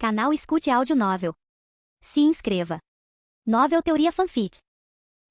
Canal Escute Áudio Novel. Se inscreva. Novel Teoria Fanfic.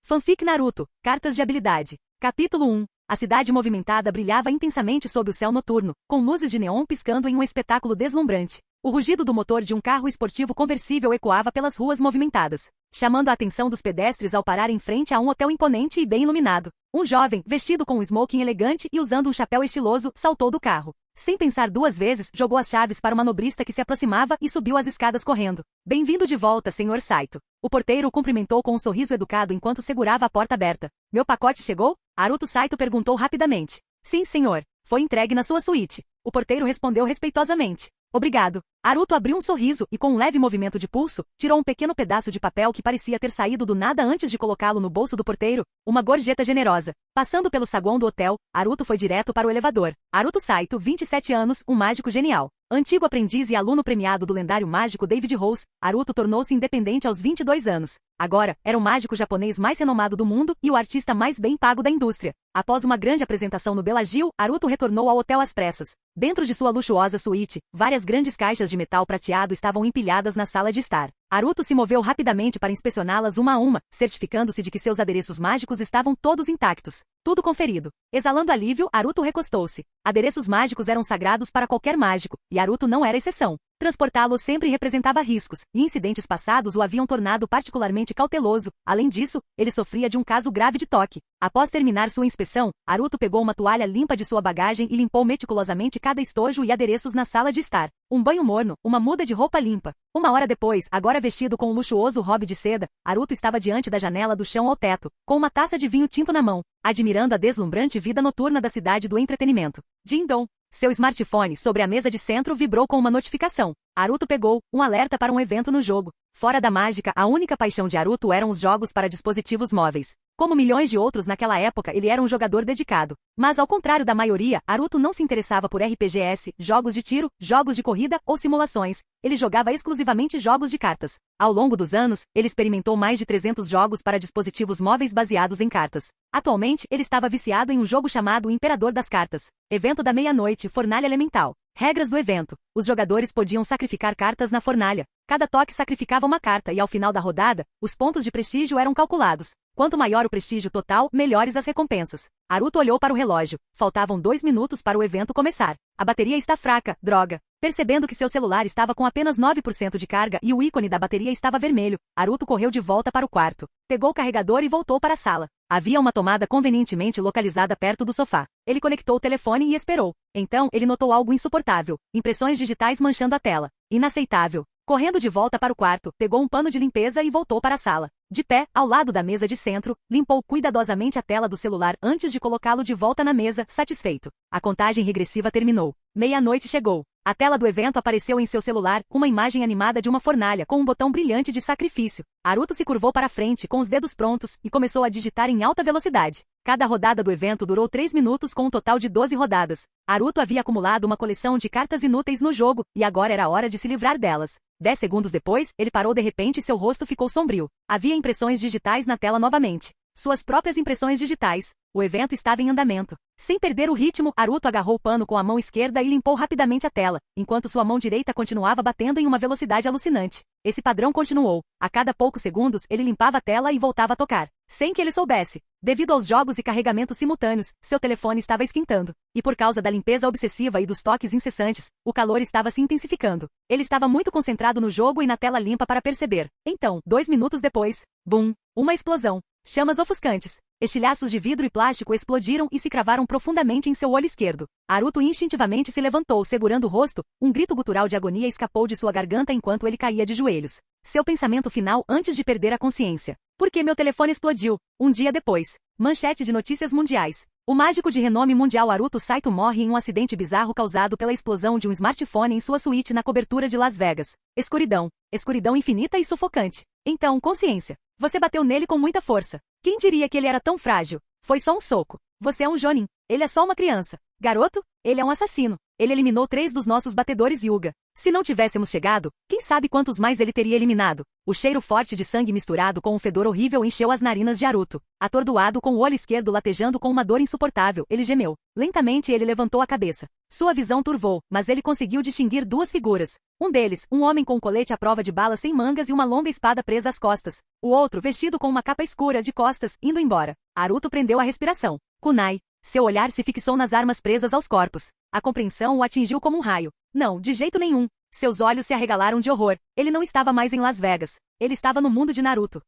Fanfic Naruto, Cartas de Habilidade. Capítulo 1. A cidade movimentada brilhava intensamente sob o céu noturno, com luzes de neon piscando em um espetáculo deslumbrante. O rugido do motor de um carro esportivo conversível ecoava pelas ruas movimentadas, chamando a atenção dos pedestres ao parar em frente a um hotel imponente e bem iluminado. Um jovem, vestido com um smoking elegante e usando um chapéu estiloso, saltou do carro. Sem pensar duas vezes, jogou as chaves para uma manobrista que se aproximava e subiu as escadas correndo. Bem-vindo de volta, Sr. Saito. O porteiro o cumprimentou com um sorriso educado enquanto segurava a porta aberta. Meu pacote chegou? Haruto Saito perguntou rapidamente. Sim, senhor. Foi entregue na sua suíte. O porteiro respondeu respeitosamente. Obrigado. Haruto abriu um sorriso e, com um leve movimento de pulso, tirou um pequeno pedaço de papel que parecia ter saído do nada antes de colocá-lo no bolso do porteiro, uma gorjeta generosa. Passando pelo saguão do hotel, Haruto foi direto para o elevador. Haruto Saito, 27 anos, um mágico genial. Antigo aprendiz e aluno premiado do lendário mágico David Rose, Haruto tornou-se independente aos 22 anos. Agora, era o mágico japonês mais renomado do mundo e o artista mais bem pago da indústria. Após uma grande apresentação no Bellagio, Haruto retornou ao hotel às pressas. Dentro de sua luxuosa suíte, várias grandes caixas de metal prateado estavam empilhadas na sala de estar. Haruto se moveu rapidamente para inspecioná-las uma a uma, certificando-se de que seus adereços mágicos estavam todos intactos. Tudo conferido. Exalando alívio, Haruto recostou-se. Adereços mágicos eram sagrados para qualquer mágico, e Haruto não era exceção. Transportá-los sempre representava riscos, e incidentes passados o haviam tornado particularmente cauteloso. Além disso, ele sofria de um caso grave de toque. Após terminar sua inspeção, Haruto pegou uma toalha limpa de sua bagagem e limpou meticulosamente cada estojo e adereços na sala de estar. Um banho morno, uma muda de roupa limpa. Uma hora depois, agora vestido com um luxuoso hobby de seda, Haruto estava diante da janela do chão ao teto, com uma taça de vinho tinto na mão, admirando a deslumbrante vida noturna da cidade do entretenimento. Ding-dong. Seu smartphone sobre a mesa de centro vibrou com uma notificação. Haruto pegou um alerta para um evento no jogo. Fora da mágica, a única paixão de Haruto eram os jogos para dispositivos móveis. Como milhões de outros naquela época, ele era um jogador dedicado. Mas ao contrário da maioria, Haruto não se interessava por RPGs, jogos de tiro, jogos de corrida ou simulações. Ele jogava exclusivamente jogos de cartas. Ao longo dos anos, ele experimentou mais de 300 jogos para dispositivos móveis baseados em cartas. Atualmente, ele estava viciado em um jogo chamado O Imperador das Cartas. Evento da meia-noite, Fornalha Elemental. Regras do evento. Os jogadores podiam sacrificar cartas na fornalha. Cada toque sacrificava uma carta e ao final da rodada, os pontos de prestígio eram calculados. Quanto maior o prestígio total, melhores as recompensas. Haruto olhou para o relógio. Faltavam 2 minutos para o evento começar. A bateria está fraca, droga. Percebendo que seu celular estava com apenas 9% de carga e o ícone da bateria estava vermelho, Haruto correu de volta para o quarto. Pegou o carregador e voltou para a sala. Havia uma tomada convenientemente localizada perto do sofá. Ele conectou o telefone e esperou. Então, ele notou algo insuportável. Impressões digitais manchando a tela. Inaceitável. Correndo de volta para o quarto, pegou um pano de limpeza e voltou para a sala. De pé, ao lado da mesa de centro, limpou cuidadosamente a tela do celular antes de colocá-lo de volta na mesa, satisfeito. A contagem regressiva terminou. Meia-noite chegou. A tela do evento apareceu em seu celular, uma imagem animada de uma fornalha com um botão brilhante de sacrifício. Haruto se curvou para frente com os dedos prontos e começou a digitar em alta velocidade. Cada rodada do evento durou 3 minutos com um total de 12 rodadas. Haruto havia acumulado uma coleção de cartas inúteis no jogo, e agora era hora de se livrar delas. 10 segundos depois, ele parou de repente e seu rosto ficou sombrio. Havia impressões digitais na tela novamente. Suas próprias impressões digitais. O evento estava em andamento. Sem perder o ritmo, Haruto agarrou o pano com a mão esquerda e limpou rapidamente a tela, enquanto sua mão direita continuava batendo em uma velocidade alucinante. Esse padrão continuou. A cada poucos segundos, ele limpava a tela e voltava a tocar. Sem que ele soubesse. Devido aos jogos e carregamentos simultâneos, seu telefone estava esquentando. E por causa da limpeza obsessiva e dos toques incessantes, o calor estava se intensificando. Ele estava muito concentrado no jogo e na tela limpa para perceber. Então, 2 minutos depois, bum! Uma explosão. Chamas ofuscantes. Estilhaços de vidro e plástico explodiram e se cravaram profundamente em seu olho esquerdo. Haruto instintivamente se levantou, segurando o rosto. Um grito gutural de agonia escapou de sua garganta enquanto ele caía de joelhos. Seu pensamento final antes de perder a consciência. Por que meu telefone explodiu? Um dia depois. Manchete de notícias mundiais. O mágico de renome mundial Haruto Saito morre em um acidente bizarro causado pela explosão de um smartphone em sua suíte na cobertura de Las Vegas. Escuridão. Escuridão infinita e sufocante. Então, consciência. Você bateu nele com muita força. Quem diria que ele era tão frágil? Foi só um soco. Você é um jonin. Ele é só uma criança. Garoto? Ele é um assassino. Ele eliminou 3 dos nossos batedores Hyuga. Se não tivéssemos chegado, quem sabe quantos mais ele teria eliminado. O cheiro forte de sangue misturado com um fedor horrível encheu as narinas de Haruto. Atordoado com o olho esquerdo latejando com uma dor insuportável, ele gemeu. Lentamente ele levantou a cabeça. Sua visão turvou, mas ele conseguiu distinguir 2 figuras. Um deles, um homem com um colete à prova de balas sem mangas e uma longa espada presa às costas. O outro, vestido com uma capa escura de costas, indo embora. Haruto prendeu a respiração. Kunai. Seu olhar se fixou nas armas presas aos corpos. A compreensão o atingiu como um raio. Não, de jeito nenhum. Seus olhos se arregalaram de horror. Ele não estava mais em Las Vegas. Ele estava no mundo de Naruto.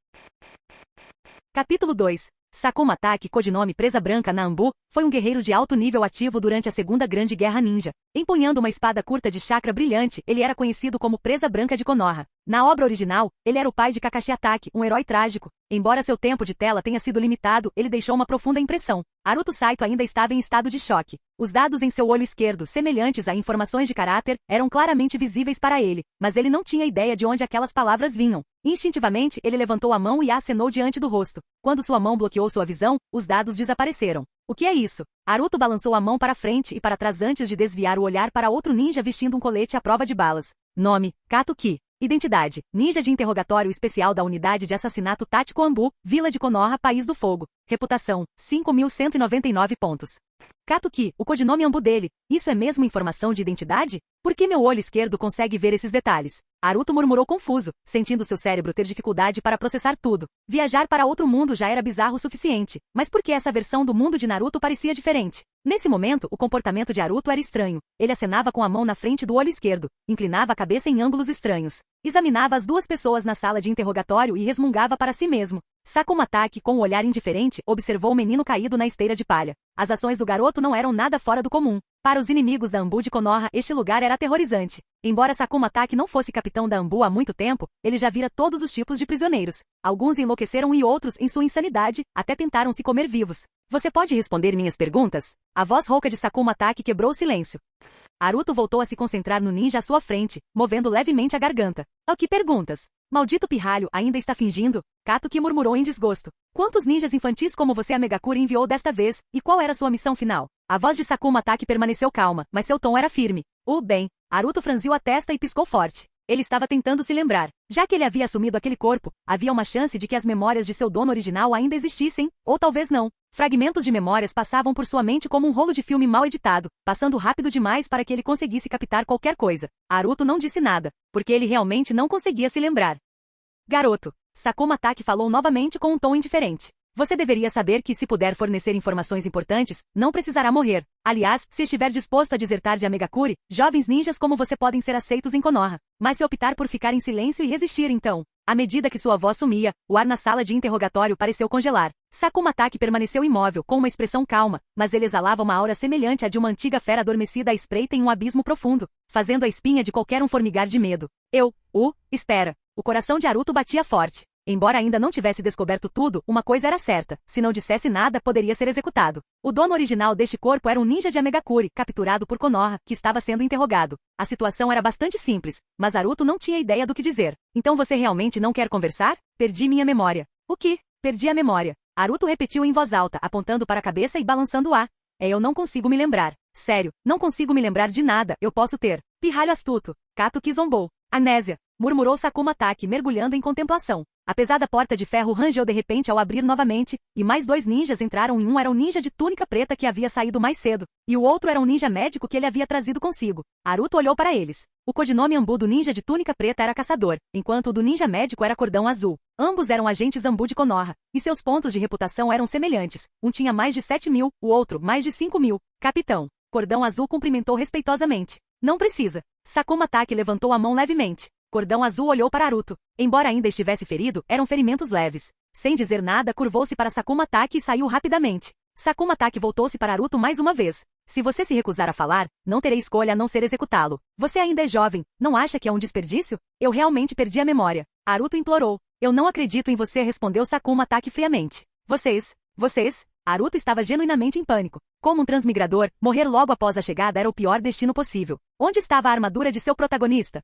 Capítulo 2. Sakuma Taki, codinome Presa Branca na Ambu, foi um guerreiro de alto nível ativo durante a Segunda Grande Guerra Ninja. Empunhando uma espada curta de chakra brilhante, ele era conhecido como Presa Branca de Konoha. Na obra original, ele era o pai de Kakashi Atake, um herói trágico. Embora seu tempo de tela tenha sido limitado, ele deixou uma profunda impressão. Haruto Saito ainda estava em estado de choque. Os dados em seu olho esquerdo, semelhantes a informações de caráter, eram claramente visíveis para ele, mas ele não tinha ideia de onde aquelas palavras vinham. Instintivamente, ele levantou a mão e a acenou diante do rosto. Quando sua mão bloqueou sua visão, os dados desapareceram. O que é isso? Haruto balançou a mão para frente e para trás antes de desviar o olhar para outro ninja vestindo um colete à prova de balas. Nome: Katuki. Identidade: ninja de interrogatório especial da Unidade de Assassinato Tático Ambu, Vila de Konoha, País do Fogo. Reputação: 5.199 pontos. Katuki, o codinome Ambu dele. Isso é mesmo informação de identidade? Por que meu olho esquerdo consegue ver esses detalhes? Haruto murmurou confuso, sentindo seu cérebro ter dificuldade para processar tudo. Viajar para outro mundo já era bizarro o suficiente, mas por que essa versão do mundo de Naruto parecia diferente? Nesse momento, o comportamento de Haruto era estranho. Ele acenava com a mão na frente do olho esquerdo, inclinava a cabeça em ângulos estranhos. Examinava as 2 pessoas na sala de interrogatório e resmungava para si mesmo. Sakuma Taki, com um olhar indiferente, observou o menino caído na esteira de palha. As ações do garoto não eram nada fora do comum. Para os inimigos da Ambu de Konoha, este lugar era aterrorizante. Embora Sakuma Taki não fosse capitão da Ambu há muito tempo, ele já vira todos os tipos de prisioneiros. Alguns enlouqueceram e outros, em sua insanidade, até tentaram se comer vivos. Você pode responder minhas perguntas? A voz rouca de Sakuma Taki quebrou o silêncio. Haruto voltou a se concentrar no ninja à sua frente, movendo levemente a garganta. O que perguntas? Maldito pirralho, ainda está fingindo? Katuki murmurou em desgosto. Quantos ninjas infantis como você a Megakure enviou desta vez, e qual era sua missão final? A voz de Sakuma Taki permaneceu calma, mas seu tom era firme. Bem. Haruto franziu a testa e piscou forte. Ele estava tentando se lembrar. Já que ele havia assumido aquele corpo, havia uma chance de que as memórias de seu dono original ainda existissem, ou talvez não. Fragmentos de memórias passavam por sua mente como um rolo de filme mal editado, passando rápido demais para que ele conseguisse captar qualquer coisa. Haruto não disse nada, porque ele realmente não conseguia se lembrar. Garoto. Sakuma Taki falou novamente com um tom indiferente. Você deveria saber que se puder fornecer informações importantes, não precisará morrer. Aliás, se estiver disposto a desertar de Megakure, jovens ninjas como você podem ser aceitos em Konoha. Mas se optar por ficar em silêncio e resistir então... À medida que sua voz sumia, o ar na sala de interrogatório pareceu congelar. Sakuma Taki permaneceu imóvel, com uma expressão calma, mas ele exalava uma aura semelhante à de uma antiga fera adormecida à espreita em um abismo profundo, fazendo a espinha de qualquer um formigar de medo. Espera. O coração de Haruto batia forte. Embora ainda não tivesse descoberto tudo, uma coisa era certa. Se não dissesse nada, poderia ser executado. O dono original deste corpo era um ninja de Megakure, capturado por Konoha, que estava sendo interrogado. A situação era bastante simples, mas Haruto não tinha ideia do que dizer. Então você realmente não quer conversar? Perdi minha memória. O que? Perdi a memória. Haruto repetiu em voz alta, apontando para a cabeça e balançando a. Eu não consigo me lembrar. Sério, não consigo me lembrar de nada, eu posso ter. Pirralho astuto. Katuki zombou. Amnésia. Murmurou Sakuma Taki, mergulhando em contemplação. A pesada porta de ferro rangeu de repente ao abrir novamente, e mais 2 ninjas entraram e um era um ninja de túnica preta que havia saído mais cedo, e o outro era um ninja médico que ele havia trazido consigo. Haruto olhou para eles. O codinome Ambu do ninja de túnica preta era Caçador, enquanto o do ninja médico era Cordão Azul. Ambos eram agentes Ambu de Konoha, e seus pontos de reputação eram semelhantes. Um tinha mais de 7.000, o outro mais de 5.000. Capitão. Cordão Azul cumprimentou respeitosamente. Não precisa. Sakuma Taki levantou a mão levemente. Cordão Azul olhou para Haruto. Embora ainda estivesse ferido, eram ferimentos leves. Sem dizer nada, curvou-se para Sakuma Taki e saiu rapidamente. Sakuma Taki voltou-se para Haruto mais uma vez. Se você se recusar a falar, não terei escolha a não ser executá-lo. Você ainda é jovem, não acha que é um desperdício? Eu realmente perdi a memória. Haruto implorou. Eu não acredito em você, respondeu Sakuma Taki friamente. Vocês? Haruto estava genuinamente em pânico. Como um transmigrador, morrer logo após a chegada era o pior destino possível. Onde estava a armadura de seu protagonista?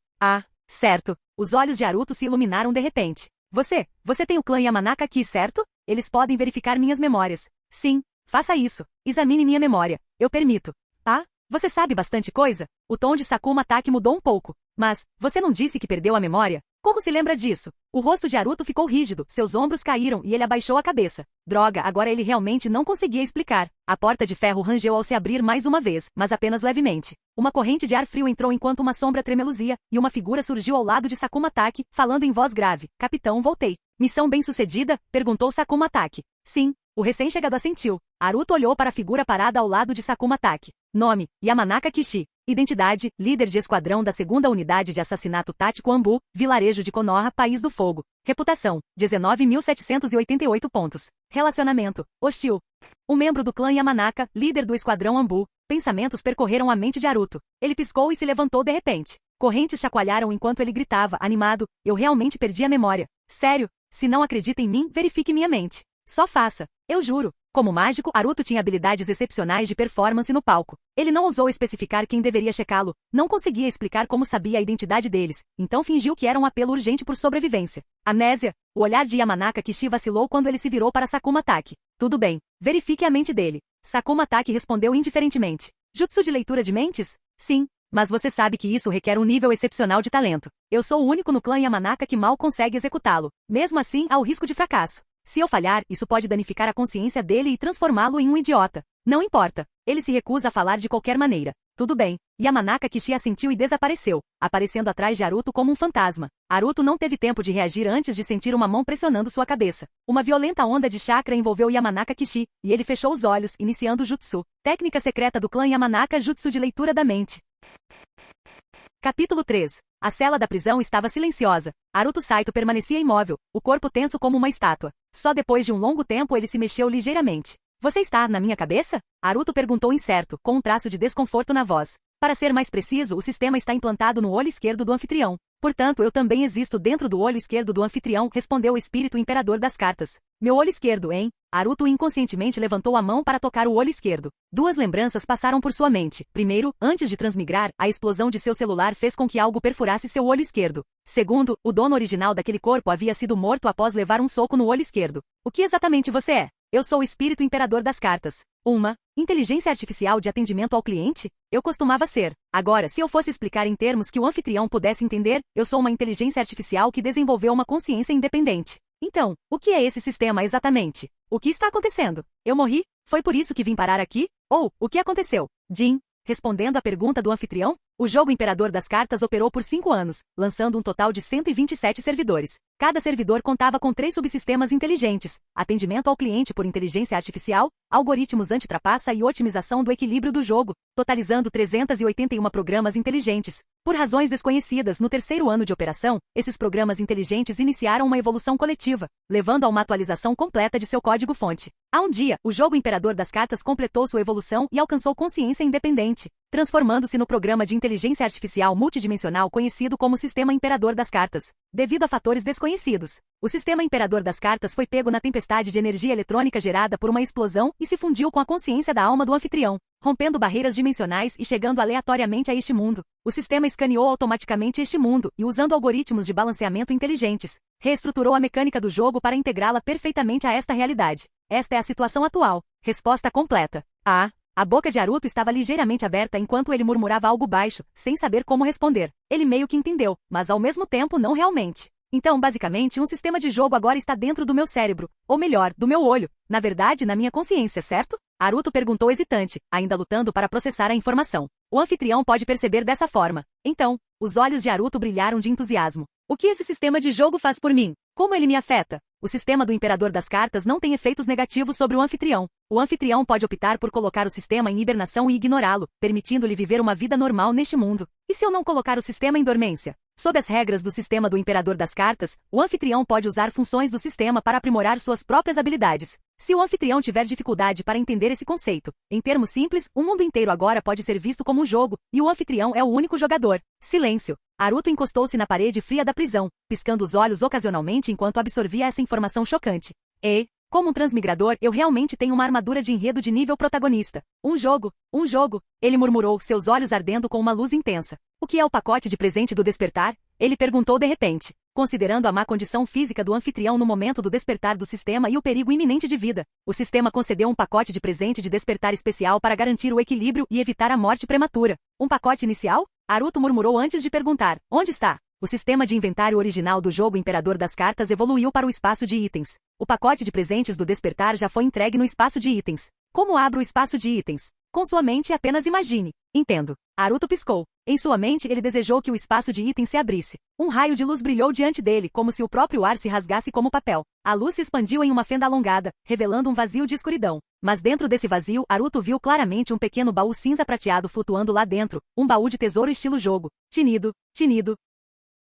Certo. Os olhos de Haruto se iluminaram de repente. Você tem o clã Yamanaka aqui, certo? Eles podem verificar minhas memórias. Sim, faça isso. Examine minha memória. Eu permito. Ah, você sabe bastante coisa? O tom de Sakuma Taki mudou um pouco. Mas, você não disse que perdeu a memória? Como se lembra disso? O rosto de Haruto ficou rígido, seus ombros caíram e ele abaixou a cabeça. Droga, agora ele realmente não conseguia explicar. A porta de ferro rangeu ao se abrir mais uma vez, mas apenas levemente. Uma corrente de ar frio entrou enquanto uma sombra tremeluzia, e uma figura surgiu ao lado de Sakuma Taki, falando em voz grave. Capitão, voltei. Missão bem-sucedida? Perguntou Sakuma Taki. Sim. O recém-chegado assentiu. Haruto olhou para a figura parada ao lado de Sakuma Taki. Nome: Yamanaka Kishi. Identidade: líder de esquadrão da 2ª Unidade de Assassinato Tático Ambu, vilarejo de Konoha, País do Fogo. Reputação: 19.788 pontos. Relacionamento: hostil. Um membro do clã Yamanaka, líder do esquadrão Ambu. Pensamentos percorreram a mente de Haruto. Ele piscou e se levantou de repente. Correntes chacoalharam enquanto ele gritava, animado: eu realmente perdi a memória. Sério? Se não acredita em mim, verifique minha mente. Só faça. Eu juro. Como mágico, Haruto tinha habilidades excepcionais de performance no palco. Ele não ousou especificar quem deveria checá-lo, não conseguia explicar como sabia a identidade deles, então fingiu que era um apelo urgente por sobrevivência. Amnésia. O olhar de Yamanaka Kishi vacilou quando ele se virou para Sakuma Taki. Tudo bem. Verifique a mente dele. Sakuma Taki respondeu indiferentemente. Jutsu de leitura de mentes? Sim. Mas você sabe que isso requer um nível excepcional de talento. Eu sou o único no clã Yamanaka que mal consegue executá-lo. Mesmo assim, há o risco de fracasso. Se eu falhar, isso pode danificar a consciência dele e transformá-lo em um idiota. Não importa. Ele se recusa a falar de qualquer maneira. Tudo bem. Yamanaka Kishi assentiu e desapareceu, aparecendo atrás de Haruto como um fantasma. Haruto não teve tempo de reagir antes de sentir uma mão pressionando sua cabeça. Uma violenta onda de chakra envolveu Yamanaka Kishi, e ele fechou os olhos, iniciando o jutsu. Técnica secreta do clã Yamanaka, jutsu de leitura da mente. Capítulo 3. A cela da prisão estava silenciosa. Haruto Saito permanecia imóvel, o corpo tenso como uma estátua. Só depois de um longo tempo ele se mexeu ligeiramente. Você está na minha cabeça? Haruto perguntou incerto, com um traço de desconforto na voz. Para ser mais preciso, o sistema está implantado no olho esquerdo do anfitrião. Portanto, eu também existo dentro do olho esquerdo do anfitrião, respondeu o espírito imperador das cartas. Meu olho esquerdo, hein? Haruto inconscientemente levantou a mão para tocar o olho esquerdo. Duas lembranças passaram por sua mente. Primeiro, antes de transmigrar, a explosão de seu celular fez com que algo perfurasse seu olho esquerdo. Segundo, o dono original daquele corpo havia sido morto após levar um soco no olho esquerdo. O que exatamente você é? Eu sou o espírito imperador das cartas. Uma inteligência artificial de atendimento ao cliente? Eu costumava ser. Agora, se eu fosse explicar em termos que o anfitrião pudesse entender, eu sou uma inteligência artificial que desenvolveu uma consciência independente. Então, o que é esse sistema exatamente? O que está acontecendo? Eu morri? Foi por isso que vim parar aqui? Ou, o que aconteceu? Jin, respondendo à pergunta do anfitrião, o jogo Imperador das Cartas operou por 5 anos, lançando um total de 127 servidores. Cada servidor contava com 3 subsistemas inteligentes: atendimento ao cliente por inteligência artificial, algoritmos anti-trapaça e otimização do equilíbrio do jogo, totalizando 381 programas inteligentes. Por razões desconhecidas, no 3º ano de operação, esses programas inteligentes iniciaram uma evolução coletiva, levando a uma atualização completa de seu código-fonte. Há um dia, o jogo Imperador das Cartas completou sua evolução e alcançou consciência independente, transformando-se no programa de inteligência artificial multidimensional conhecido como Sistema Imperador das Cartas. Devido a fatores desconhecidos, o Sistema Imperador das Cartas foi pego na tempestade de energia eletrônica gerada por uma explosão e se fundiu com a consciência da alma do anfitrião, rompendo barreiras dimensionais e chegando aleatoriamente a este mundo. O sistema escaneou automaticamente este mundo e, usando algoritmos de balanceamento inteligentes, reestruturou a mecânica do jogo para integrá-la perfeitamente a esta realidade. Esta é a situação atual. Resposta completa. A boca de Haruto estava ligeiramente aberta enquanto ele murmurava algo baixo, sem saber como responder. Ele meio que entendeu, mas ao mesmo tempo não realmente. Então, basicamente, um sistema de jogo agora está dentro do meu cérebro, ou melhor, do meu olho. Na verdade, na minha consciência, certo? Haruto perguntou hesitante, ainda lutando para processar a informação. O anfitrião pode perceber dessa forma. Então, os olhos de Haruto brilharam de entusiasmo. O que esse sistema de jogo faz por mim? Como ele me afeta? O sistema do Imperador das Cartas não tem efeitos negativos sobre o anfitrião. O anfitrião pode optar por colocar o sistema em hibernação e ignorá-lo, permitindo-lhe viver uma vida normal neste mundo. E se eu não colocar o sistema em dormência? Sob as regras do sistema do Imperador das Cartas, o anfitrião pode usar funções do sistema para aprimorar suas próprias habilidades. Se o anfitrião tiver dificuldade para entender esse conceito, em termos simples, o mundo inteiro agora pode ser visto como um jogo, e o anfitrião é o único jogador. Silêncio. Haruto encostou-se na parede fria da prisão, piscando os olhos ocasionalmente enquanto absorvia essa informação chocante. Como um transmigrador, eu realmente tenho uma armadura de enredo de nível protagonista. Um jogo, ele murmurou, seus olhos ardendo com uma luz intensa. O que é o pacote de presente do despertar? Ele perguntou de repente. considerando a má condição física do anfitrião no momento do despertar do sistema e o perigo iminente de vida. O sistema concedeu um pacote de presente de despertar especial para garantir o equilíbrio e evitar a morte prematura. Um pacote inicial? Haruto murmurou antes de perguntar. Onde está? O sistema de inventário original do jogo Imperador das Cartas evoluiu para o espaço de itens. O pacote de presentes do despertar já foi entregue no espaço de itens. Como abro o espaço de itens? Com sua mente apenas imagine. Entendo. Haruto piscou. Em sua mente ele desejou que o espaço de itens se abrisse. Um raio de luz brilhou diante dele, como se o próprio ar se rasgasse como papel. A luz se expandiu em uma fenda alongada, revelando um vazio de escuridão. Mas dentro desse vazio, Haruto viu claramente um pequeno baú cinza prateado flutuando lá dentro, um baú de tesouro estilo jogo. Tinido, tinido.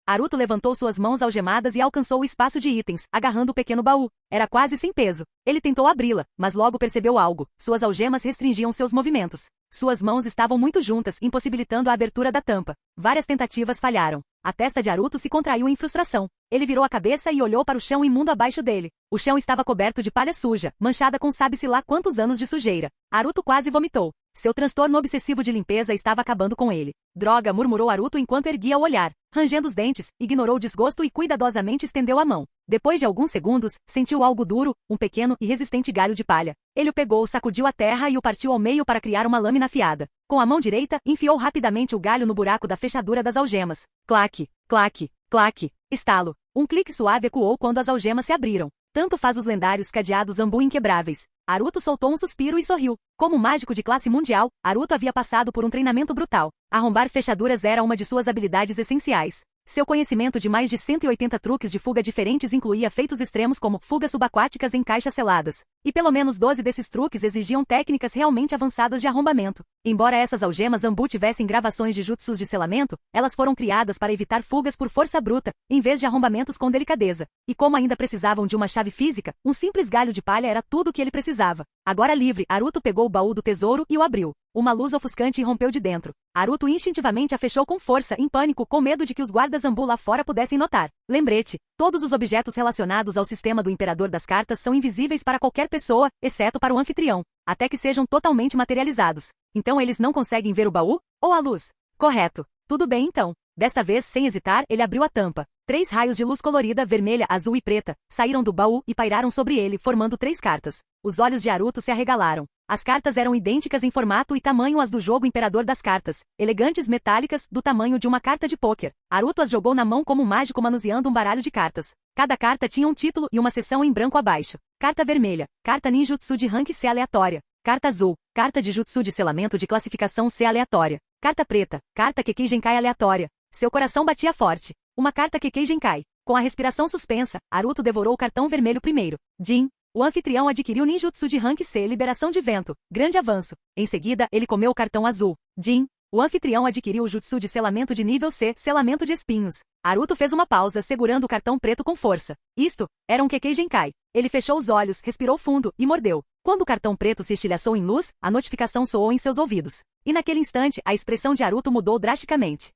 Haruto levantou suas mãos algemadas e alcançou o espaço de itens, agarrando o pequeno baú. Era quase sem peso. Ele tentou abri-la, mas logo percebeu algo. Suas algemas restringiam seus movimentos. Suas mãos estavam muito juntas, impossibilitando a abertura da tampa. Várias tentativas falharam. A testa de Haruto se contraiu em frustração. Ele virou a cabeça e olhou para o chão imundo abaixo dele. O chão estava coberto de palha suja, manchada com sabe-se lá quantos anos de sujeira. Haruto quase vomitou. Seu transtorno obsessivo de limpeza estava acabando com ele. Droga, murmurou Haruto enquanto erguia o olhar. Rangendo os dentes, ignorou o desgosto e cuidadosamente estendeu a mão. Depois de alguns segundos, sentiu algo duro, um pequeno e resistente galho de palha. Ele o pegou, sacudiu a terra e o partiu ao meio para criar uma lâmina afiada. Com a mão direita, enfiou rapidamente o galho no buraco da fechadura das algemas. Claque, claque, claque, estalo. Um clique suave ecoou quando as algemas se abriram. Tanto faz os lendários cadeados Ambu inquebráveis. Haruto soltou um suspiro e sorriu. Como mágico de classe mundial, Haruto havia passado por um treinamento brutal. Arrombar fechaduras era uma de suas habilidades essenciais. Seu conhecimento de mais de 180 truques de fuga diferentes incluía feitos extremos como fugas subaquáticas em caixas seladas. E pelo menos 12 desses truques exigiam técnicas realmente avançadas de arrombamento. Embora essas algemas Ambu tivessem gravações de jutsus de selamento, elas foram criadas para evitar fugas por força bruta, em vez de arrombamentos com delicadeza. E como ainda precisavam de uma chave física, um simples galho de palha era tudo o que ele precisava. Agora livre, Haruto pegou o baú do tesouro e o abriu. Uma luz ofuscante irrompeu de dentro. Haruto instintivamente a fechou com força, em pânico, com medo de que os guardas Ambu lá fora pudessem notar. Lembrete, todos os objetos relacionados ao sistema do Imperador das Cartas são invisíveis para qualquer pessoa, exceto para o anfitrião, até que sejam totalmente materializados. Então eles não conseguem ver o baú? Ou a luz? Correto. Tudo bem então. Desta vez, sem hesitar, ele abriu a tampa. 3 raios de luz colorida, vermelha, azul e preta, saíram do baú e pairaram sobre ele, formando 3 cartas. Os olhos de Haruto se arregalaram. As cartas eram idênticas em formato e tamanho às do jogo Imperador das Cartas, elegantes, metálicas, do tamanho de uma carta de pôquer. Haruto as jogou na mão como um mágico manuseando um baralho de cartas. Cada carta tinha um título e uma seção em branco abaixo. Carta vermelha, carta ninjutsu de rank C aleatória. Carta azul, carta de jutsu de selamento de classificação C aleatória. Carta preta, carta Kekkei Genkai aleatória. Seu coração batia forte. Uma carta Kekkei Genkai. Com a respiração suspensa, Haruto devorou o cartão vermelho primeiro. Jin. O anfitrião adquiriu ninjutsu de rank C, liberação de vento, grande avanço. Em seguida, ele comeu o cartão azul. Jin. O anfitrião adquiriu o jutsu de selamento de nível C, selamento de espinhos. Haruto fez uma pausa, segurando o cartão preto com força. Isto era um Kekkei Genkai. Ele fechou os olhos, respirou fundo e mordeu. Quando o cartão preto se estilhaçou em luz, a notificação soou em seus ouvidos. E naquele instante, a expressão de Haruto mudou drasticamente.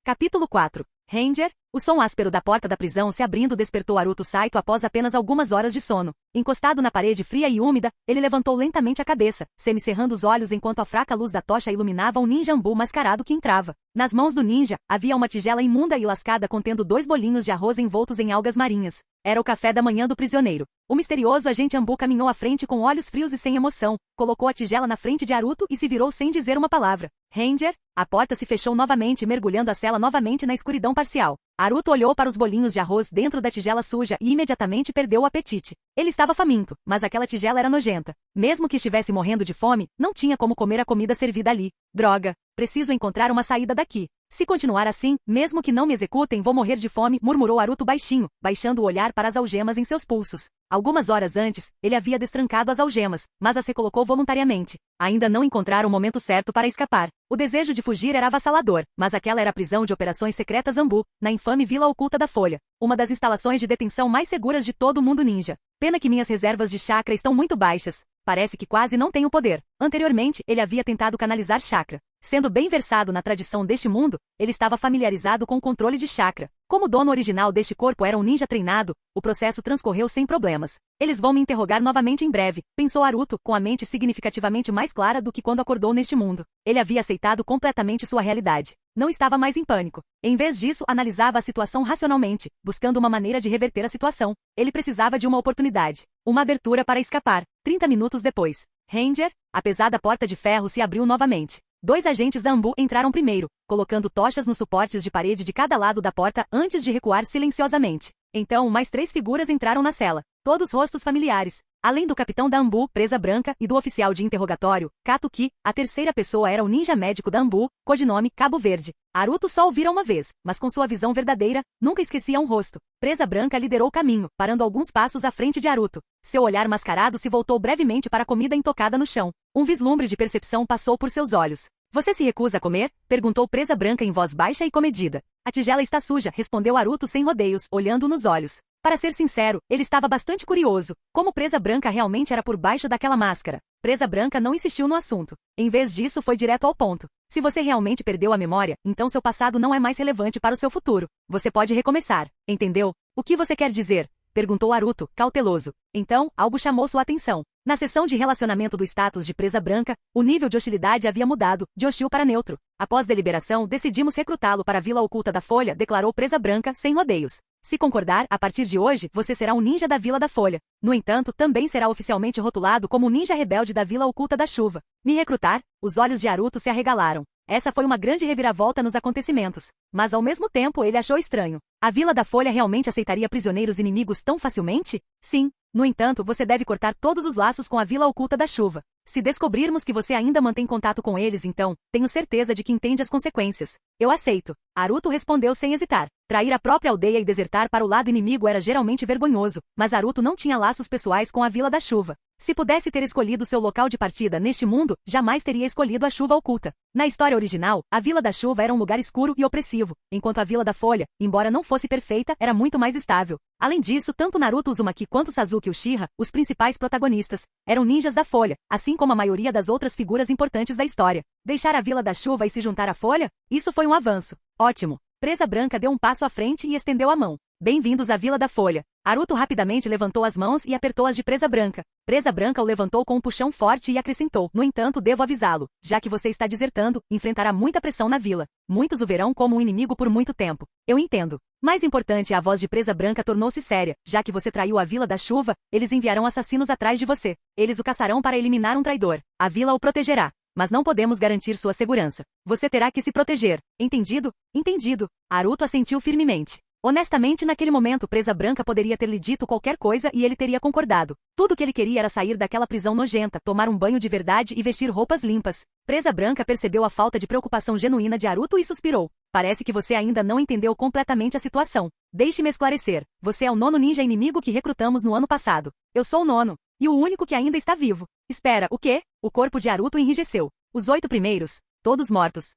Capítulo 4. Ranger. O som áspero da porta da prisão se abrindo despertou Haruto Saito após apenas algumas horas de sono. Encostado na parede fria e úmida, ele levantou lentamente a cabeça, semicerrando os olhos enquanto a fraca luz da tocha iluminava um ninja Ambu mascarado que entrava. Nas mãos do ninja, havia uma tigela imunda e lascada contendo 2 bolinhos de arroz envoltos em algas marinhas. Era o café da manhã do prisioneiro. O misterioso agente Ambu caminhou à frente com olhos frios e sem emoção, colocou a tigela na frente de Haruto e se virou sem dizer uma palavra. Ranger. A porta se fechou novamente, mergulhando a cela novamente na escuridão parcial. Haruto olhou para os bolinhos de arroz dentro da tigela suja e imediatamente perdeu o apetite. Ele estava faminto, mas aquela tigela era nojenta. Mesmo que estivesse morrendo de fome, não tinha como comer a comida servida ali. Droga! Preciso encontrar uma saída daqui. Se continuar assim, mesmo que não me executem, vou morrer de fome, murmurou Haruto baixinho, baixando o olhar para as algemas em seus pulsos. Algumas horas antes, ele havia destrancado as algemas, mas as recolocou voluntariamente. Ainda não encontrara o momento certo para escapar. O desejo de fugir era avassalador, mas aquela era a prisão de operações secretas Ambu, na infame Vila Oculta da Folha. Uma das instalações de detenção mais seguras de todo o mundo ninja. Pena que minhas reservas de chakra estão muito baixas. Parece que quase não tenho poder. Anteriormente, ele havia tentado canalizar chakra. Sendo bem versado na tradição deste mundo, ele estava familiarizado com o controle de chakra. Como o dono original deste corpo era um ninja treinado, o processo transcorreu sem problemas. Eles vão me interrogar novamente em breve, pensou Haruto, com a mente significativamente mais clara do que quando acordou neste mundo. Ele havia aceitado completamente sua realidade. não estava mais em pânico. Em vez disso, analisava a situação racionalmente, buscando uma maneira de reverter a situação. Ele precisava de uma oportunidade. Uma abertura para escapar. 30 minutos depois. Ranger, a pesada porta de ferro se abriu novamente. 2 agentes da Ambu entraram primeiro, colocando tochas nos suportes de parede de cada lado da porta antes de recuar silenciosamente. Então, mais 3 figuras entraram na cela, todos rostos familiares. Além do capitão da Ambu, Presa Branca, e do oficial de interrogatório, Katuki, a terceira pessoa era o ninja médico da Ambu, codinome Cabo Verde. Haruto só o vira uma vez, mas com sua visão verdadeira, nunca esquecia um rosto. Presa Branca liderou o caminho, parando alguns passos à frente de Haruto. Seu olhar mascarado se voltou brevemente para a comida intocada no chão. Um vislumbre de percepção passou por seus olhos. Você se recusa a comer? Perguntou Presa Branca em voz baixa e comedida. A tigela está suja, respondeu Haruto sem rodeios, olhando nos olhos. Para ser sincero, ele estava bastante curioso, como Presa Branca realmente era por baixo daquela máscara. Presa Branca não insistiu no assunto. Em vez disso, foi direto ao ponto. Se você realmente perdeu a memória, então seu passado não é mais relevante para o seu futuro. Você pode recomeçar, entendeu? O que você quer dizer? Perguntou Haruto, cauteloso. Então, algo chamou sua atenção. Na seção de relacionamento do status de Presa Branca, o nível de hostilidade havia mudado, de hostil para neutro. Após deliberação, decidimos recrutá-lo para a Vila Oculta da Folha, declarou Presa Branca, sem rodeios. Se concordar, a partir de hoje, você será um ninja da Vila da Folha. No entanto, também será oficialmente rotulado como um ninja rebelde da Vila Oculta da Chuva. Me recrutar? Os olhos de Haruto se arregalaram. Essa foi uma grande reviravolta nos acontecimentos. Mas ao mesmo tempo ele achou estranho. A Vila da Folha realmente aceitaria prisioneiros inimigos tão facilmente? Sim. No entanto, você deve cortar todos os laços com a Vila Oculta da Chuva. Se descobrirmos que você ainda mantém contato com eles, então, tenho certeza de que entende as consequências. Eu aceito. Haruto respondeu sem hesitar. Trair a própria aldeia e desertar para o lado inimigo era geralmente vergonhoso, mas Haruto não tinha laços pessoais com a Vila da Chuva. Se pudesse ter escolhido seu local de partida neste mundo, jamais teria escolhido a Chuva Oculta. Na história original, a Vila da Chuva era um lugar escuro e opressivo, enquanto a Vila da Folha, embora não fosse perfeita, era muito mais estável. Além disso, tanto Naruto Uzumaki quanto Sasuke Uchiha, os principais protagonistas, eram ninjas da Folha, assim como a maioria das outras figuras importantes da história. Deixar a Vila da Chuva e se juntar à Folha? Isso foi um avanço. Ótimo. Presa Branca deu um passo à frente e estendeu a mão. Bem-vindos à Vila da Folha. Haruto rapidamente levantou as mãos e apertou as de Presa Branca. Presa Branca o levantou com um puxão forte e acrescentou: no entanto, devo avisá-lo, já que você está desertando, enfrentará muita pressão na vila. Muitos o verão como um inimigo por muito tempo. Eu entendo. Mais importante, a voz de Presa Branca tornou-se séria. Já que você traiu a Vila da Chuva, eles enviarão assassinos atrás de você. Eles o caçarão para eliminar um traidor. A vila o protegerá. Mas não podemos garantir sua segurança. Você terá que se proteger. Entendido? Entendido. Haruto assentiu firmemente. Honestamente, naquele momento, Presa Branca poderia ter lhe dito qualquer coisa e ele teria concordado. Tudo o que ele queria era sair daquela prisão nojenta, tomar um banho de verdade e vestir roupas limpas. Presa Branca percebeu a falta de preocupação genuína de Haruto e suspirou. Parece que você ainda não entendeu completamente a situação. Deixe-me esclarecer. Você é o 9º ninja inimigo que recrutamos no ano passado. Eu sou o 9º. E o único que ainda está vivo. Espera, o quê? O corpo de Haruto enrijeceu. Os 8 primeiros, todos mortos.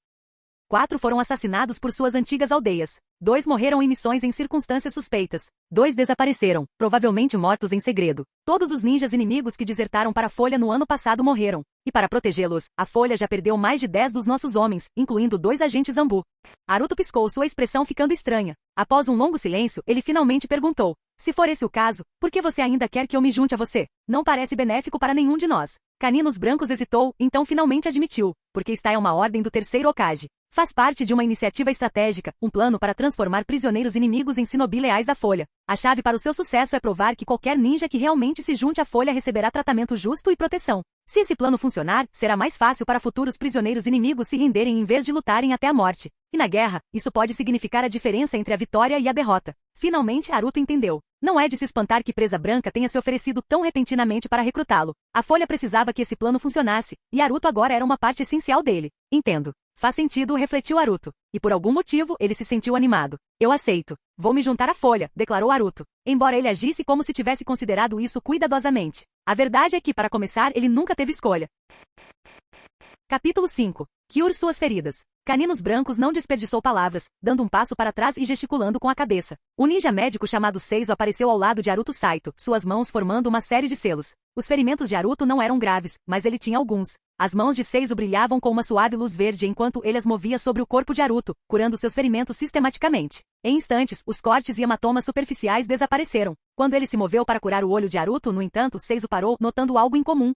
4 foram assassinados por suas antigas aldeias. 2 morreram em missões em circunstâncias suspeitas. 2 desapareceram, provavelmente mortos em segredo. Todos os ninjas inimigos que desertaram para a Folha no ano passado morreram. E para protegê-los, a Folha já perdeu mais de 10 dos nossos homens, incluindo 2 agentes Ambu. Haruto piscou, sua expressão ficando estranha. Após um longo silêncio, ele finalmente perguntou: se for esse o caso, por que você ainda quer que eu me junte a você? Não parece benéfico para nenhum de nós. Caninos Brancos hesitou, então finalmente admitiu, porque está em uma ordem do 3º Hokage. Faz parte de uma iniciativa estratégica, um plano para transformar prisioneiros inimigos em shinobi leais da Folha. A chave para o seu sucesso é provar que qualquer ninja que realmente se junte à Folha receberá tratamento justo e proteção. Se esse plano funcionar, será mais fácil para futuros prisioneiros inimigos se renderem em vez de lutarem até a morte. E na guerra, isso pode significar a diferença entre a vitória e a derrota. Finalmente, Haruto entendeu. Não é de se espantar que Presa Branca tenha se oferecido tão repentinamente para recrutá-lo. A Folha precisava que esse plano funcionasse, e Haruto agora era uma parte essencial dele. Entendo. Faz sentido, refletiu Haruto. E por algum motivo, ele se sentiu animado. Eu aceito. Vou me juntar à Folha, declarou Haruto. Embora ele agisse como se tivesse considerado isso cuidadosamente. A verdade é que, para começar, ele nunca teve escolha. Capítulo 5. Cure suas feridas. Caninos Brancos não desperdiçou palavras, dando um passo para trás e gesticulando com a cabeça. Um ninja médico chamado Seizo apareceu ao lado de Haruto Saito, suas mãos formando uma série de selos. Os ferimentos de Haruto não eram graves, mas ele tinha alguns. As mãos de Seizo brilhavam com uma suave luz verde enquanto ele as movia sobre o corpo de Haruto, curando seus ferimentos sistematicamente. Em instantes, os cortes e hematomas superficiais desapareceram. Quando ele se moveu para curar o olho de Haruto, no entanto, Seizo parou, notando algo incomum.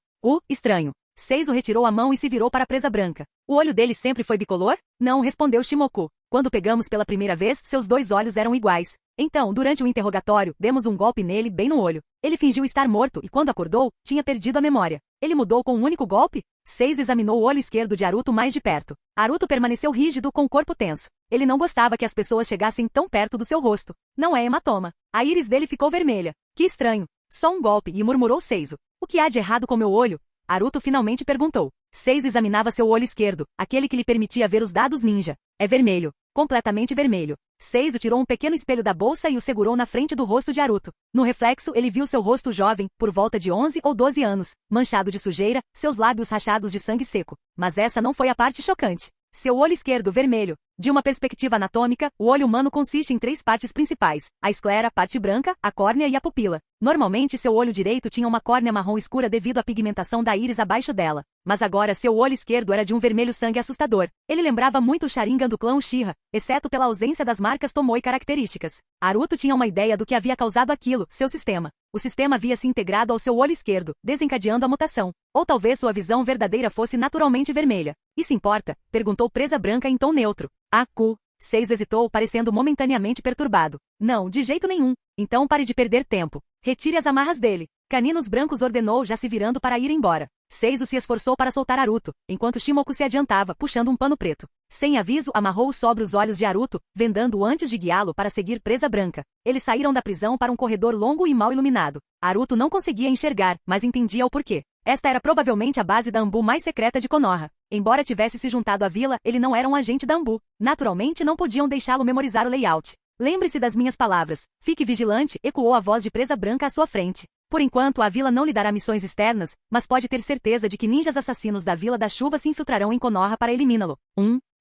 Estranho. Seizo retirou a mão e se virou para a presa branca. O olho dele sempre foi bicolor? Não, respondeu Shimoku. Quando pegamos pela primeira vez, seus dois olhos eram iguais. Então, durante o interrogatório, demos um golpe nele bem no olho. Ele fingiu estar morto e quando acordou, tinha perdido a memória. Ele mudou com um único golpe? Seizo examinou o olho esquerdo de Haruto mais de perto. Haruto permaneceu rígido com o corpo tenso. Ele não gostava que as pessoas chegassem tão perto do seu rosto. Não é hematoma. A íris dele ficou vermelha. Que estranho. Só um golpe, e murmurou Seizo. O que há de errado com meu olho? Haruto finalmente perguntou. Seizo examinava seu olho esquerdo, aquele que lhe permitia ver os dados ninja. É vermelho. Completamente vermelho. Seizo tirou um pequeno espelho da bolsa e o segurou na frente do rosto de Haruto. No reflexo, ele viu seu rosto jovem, por volta de 11 ou 12 anos, manchado de sujeira, seus lábios rachados de sangue seco. Mas essa não foi a parte chocante. Seu olho esquerdo vermelho. De uma perspectiva anatômica, o olho humano consiste em 3 partes principais: a esclera, parte branca, a córnea e a pupila. Normalmente seu olho direito tinha uma córnea marrom escura devido à pigmentação da íris abaixo dela. Mas agora seu olho esquerdo era de um vermelho sangue assustador. Ele lembrava muito o Sharingan do clã Uchiha, exceto pela ausência das marcas Tomoe características. Haruto tinha uma ideia do que havia causado aquilo, seu sistema. O sistema havia se integrado ao seu olho esquerdo, desencadeando a mutação. Ou talvez sua visão verdadeira fosse naturalmente vermelha. Isso importa? Perguntou Presa Branca em tom neutro. Aku. Seizo hesitou, parecendo momentaneamente perturbado. Não, de jeito nenhum. Então pare de perder tempo. Retire as amarras dele. Caninos Brancos ordenou, já se virando para ir embora. Seizo se esforçou para soltar Haruto, enquanto Shimoku se adiantava, puxando um pano preto. Sem aviso, amarrou sobre os olhos de Haruto, vendando-o antes de guiá-lo para seguir Presa Branca. Eles saíram da prisão para um corredor longo e mal iluminado. Haruto não conseguia enxergar, mas entendia o porquê. Esta era provavelmente a base da Anbu mais secreta de Konoha. Embora tivesse se juntado à vila, ele não era um agente da Anbu. Naturalmente não podiam deixá-lo memorizar o layout. Lembre-se das minhas palavras. Fique vigilante, ecoou a voz de Presa Branca à sua frente. Por enquanto, a vila não lhe dará missões externas, mas pode ter certeza de que ninjas assassinos da Vila da Chuva se infiltrarão em Konoha para eliminá-lo.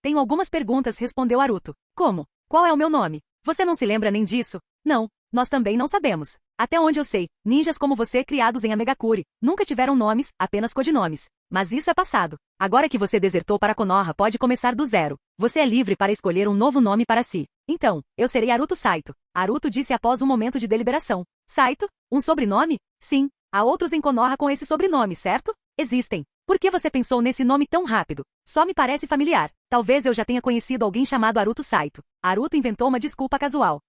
Tenho algumas perguntas, respondeu Haruto. Como? Qual é o meu nome? Você não se lembra nem disso? Não. Nós também não sabemos. Até onde eu sei, ninjas como você criados em Amegakure nunca tiveram nomes, apenas codinomes. Mas isso é passado. Agora que você desertou para Konoha, pode começar do zero. Você é livre para escolher um novo nome para si. Então, eu serei Haruto Saito. Haruto disse após um momento de deliberação. Saito? Um sobrenome? Sim. Há outros em Konoha com esse sobrenome, certo? Existem. Por que você pensou nesse nome tão rápido? Só me parece familiar. Talvez eu já tenha conhecido alguém chamado Haruto Saito. Haruto inventou uma desculpa casual.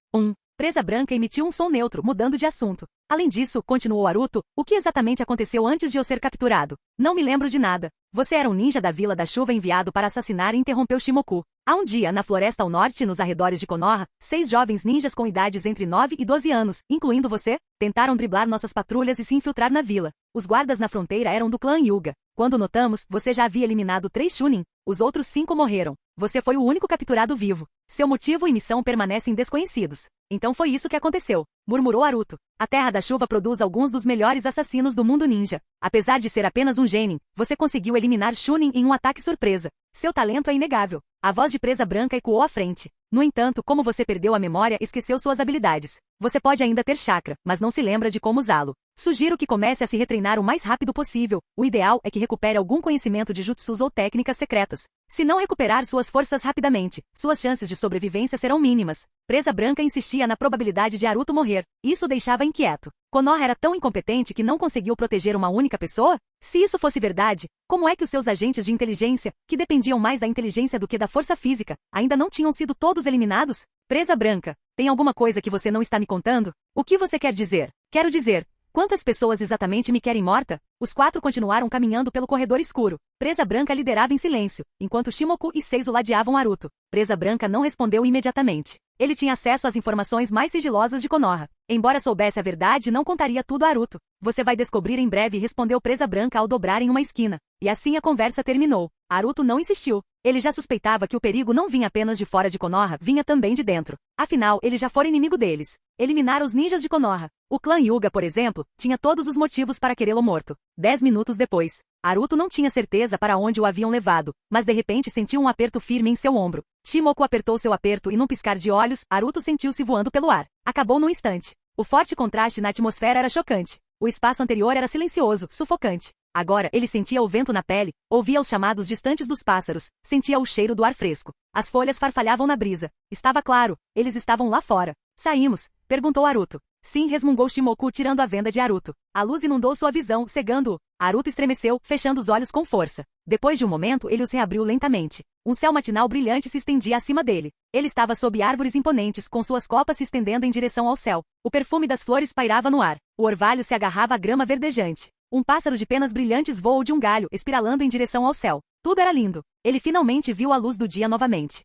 Presa Branca emitiu um som neutro, mudando de assunto. Além disso, continuou Haruto, o que exatamente aconteceu antes de eu ser capturado? Não me lembro de nada. Você era um ninja da Vila da Chuva enviado para assassinar e interrompeu Shimoku. Há um dia, na floresta ao norte e nos arredores de Konoha, 6 jovens ninjas com idades entre 9 e 12 anos, incluindo você, tentaram driblar nossas patrulhas e se infiltrar na vila. Os guardas na fronteira eram do clã Hyuga. Quando notamos, você já havia eliminado 3 Chunin. Os outros 5 morreram. Você foi o único capturado vivo. Seu motivo e missão permanecem desconhecidos. Então foi isso que aconteceu, murmurou Haruto. A Terra da Chuva produz alguns dos melhores assassinos do mundo ninja. Apesar de ser apenas um genin, você conseguiu eliminar Chunin em um ataque surpresa. Seu talento é inegável. A voz de Presa Branca ecoou à frente. No entanto, como você perdeu a memória, esqueceu suas habilidades. Você pode ainda ter chakra, mas não se lembra de como usá-lo. Sugiro que comece a se retreinar o mais rápido possível. O ideal é que recupere algum conhecimento de jutsus ou técnicas secretas. Se não recuperar suas forças rapidamente, suas chances de sobrevivência serão mínimas. Presa Branca insistia na probabilidade de Haruto morrer. Isso o deixava inquieto. Konoha era tão incompetente que não conseguiu proteger uma única pessoa? Se isso fosse verdade, como é que os seus agentes de inteligência, que dependiam mais da inteligência do que da força física, ainda não tinham sido todos eliminados? Presa Branca, tem alguma coisa que você não está me contando? O que você quer dizer? Quero dizer, quantas pessoas exatamente me querem morta? Os 4 continuaram caminhando pelo corredor escuro. Presa Branca liderava em silêncio, enquanto Shimoku e Seizo ladeavam Haruto. Presa Branca não respondeu imediatamente. Ele tinha acesso às informações mais sigilosas de Konoha. Embora soubesse a verdade, não contaria tudo a Haruto. Você vai descobrir em breve, respondeu Presa Branca ao dobrar em uma esquina. E assim a conversa terminou. Haruto não insistiu. Ele já suspeitava que o perigo não vinha apenas de fora de Konoha, vinha também de dentro. Afinal, ele já fora inimigo deles. Eliminar os ninjas de Konoha. O clã Hyuga, por exemplo, tinha todos os motivos para querê-lo morto. 10 minutos depois, Haruto não tinha certeza para onde o haviam levado, mas de repente sentiu um aperto firme em seu ombro. Shimoku apertou seu aperto e num piscar de olhos, Haruto sentiu-se voando pelo ar. Acabou num instante. O forte contraste na atmosfera era chocante. O espaço anterior era silencioso, sufocante. Agora, ele sentia o vento na pele, ouvia os chamados distantes dos pássaros, sentia o cheiro do ar fresco. As folhas farfalhavam na brisa. Estava claro, eles estavam lá fora. Saímos? Perguntou Haruto. Sim, resmungou Shimoku tirando a venda de Haruto. A luz inundou sua visão, cegando-o. Haruto estremeceu, fechando os olhos com força. Depois de um momento, ele os reabriu lentamente. Um céu matinal brilhante se estendia acima dele. Ele estava sob árvores imponentes, com suas copas se estendendo em direção ao céu. O perfume das flores pairava no ar. O orvalho se agarrava à grama verdejante. Um pássaro de penas brilhantes voou de um galho, espiralando em direção ao céu. Tudo era lindo. Ele finalmente viu a luz do dia novamente.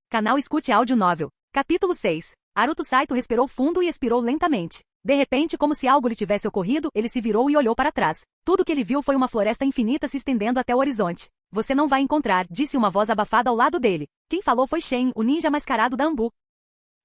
Canal Escute Áudio Novel. Capítulo 6. Haruto Saito respirou fundo e expirou lentamente. De repente, como se algo lhe tivesse ocorrido, ele se virou e olhou para trás. Tudo que ele viu foi uma floresta infinita se estendendo até o horizonte. Você não vai encontrar, disse uma voz abafada ao lado dele. Quem falou foi Shen, o ninja mascarado da Anbu.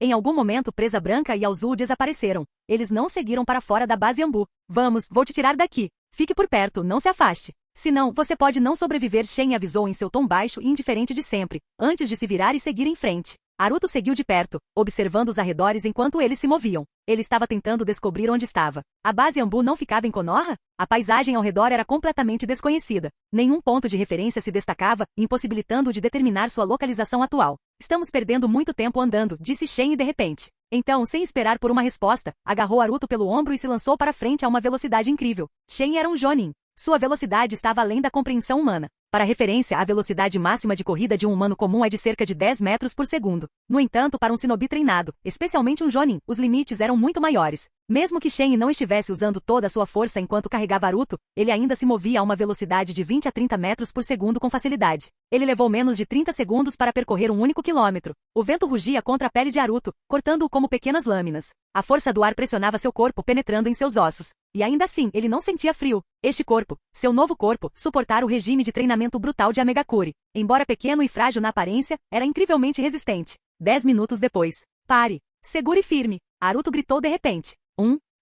Em algum momento, Presa Branca e Alzu desapareceram. Eles não seguiram para fora da base Anbu. Vamos, vou te tirar daqui. Fique por perto, não se afaste. Senão, você pode não sobreviver, Shen avisou em seu tom baixo e indiferente de sempre, antes de se virar e seguir em frente. Haruto seguiu de perto, observando os arredores enquanto eles se moviam. Ele estava tentando descobrir onde estava. A base Anbu não ficava em Konoha? A paisagem ao redor era completamente desconhecida. Nenhum ponto de referência se destacava, impossibilitando-o de determinar sua localização atual. Estamos perdendo muito tempo andando, disse Shen de repente. Então, sem esperar por uma resposta, agarrou Haruto pelo ombro e se lançou para frente a uma velocidade incrível. Shen era um jonin. Sua velocidade estava além da compreensão humana. Para referência, a velocidade máxima de corrida de um humano comum é de cerca de 10 metros por segundo. No entanto, para um shinobi treinado, especialmente um jonin, os limites eram muito maiores. Mesmo que Shen não estivesse usando toda a sua força enquanto carregava Haruto, ele ainda se movia a uma velocidade de 20 a 30 metros por segundo com facilidade. Ele levou menos de 30 segundos para percorrer um único quilômetro. O vento rugia contra a pele de Haruto, cortando-o como pequenas lâminas. A força do ar pressionava seu corpo, penetrando em seus ossos. E ainda assim, ele não sentia frio. Este corpo, seu novo corpo, suportara o regime de treinamento brutal de Amegakure. Embora pequeno e frágil na aparência, era incrivelmente resistente. 10 minutos depois. Pare. Segure firme. Haruto gritou de repente.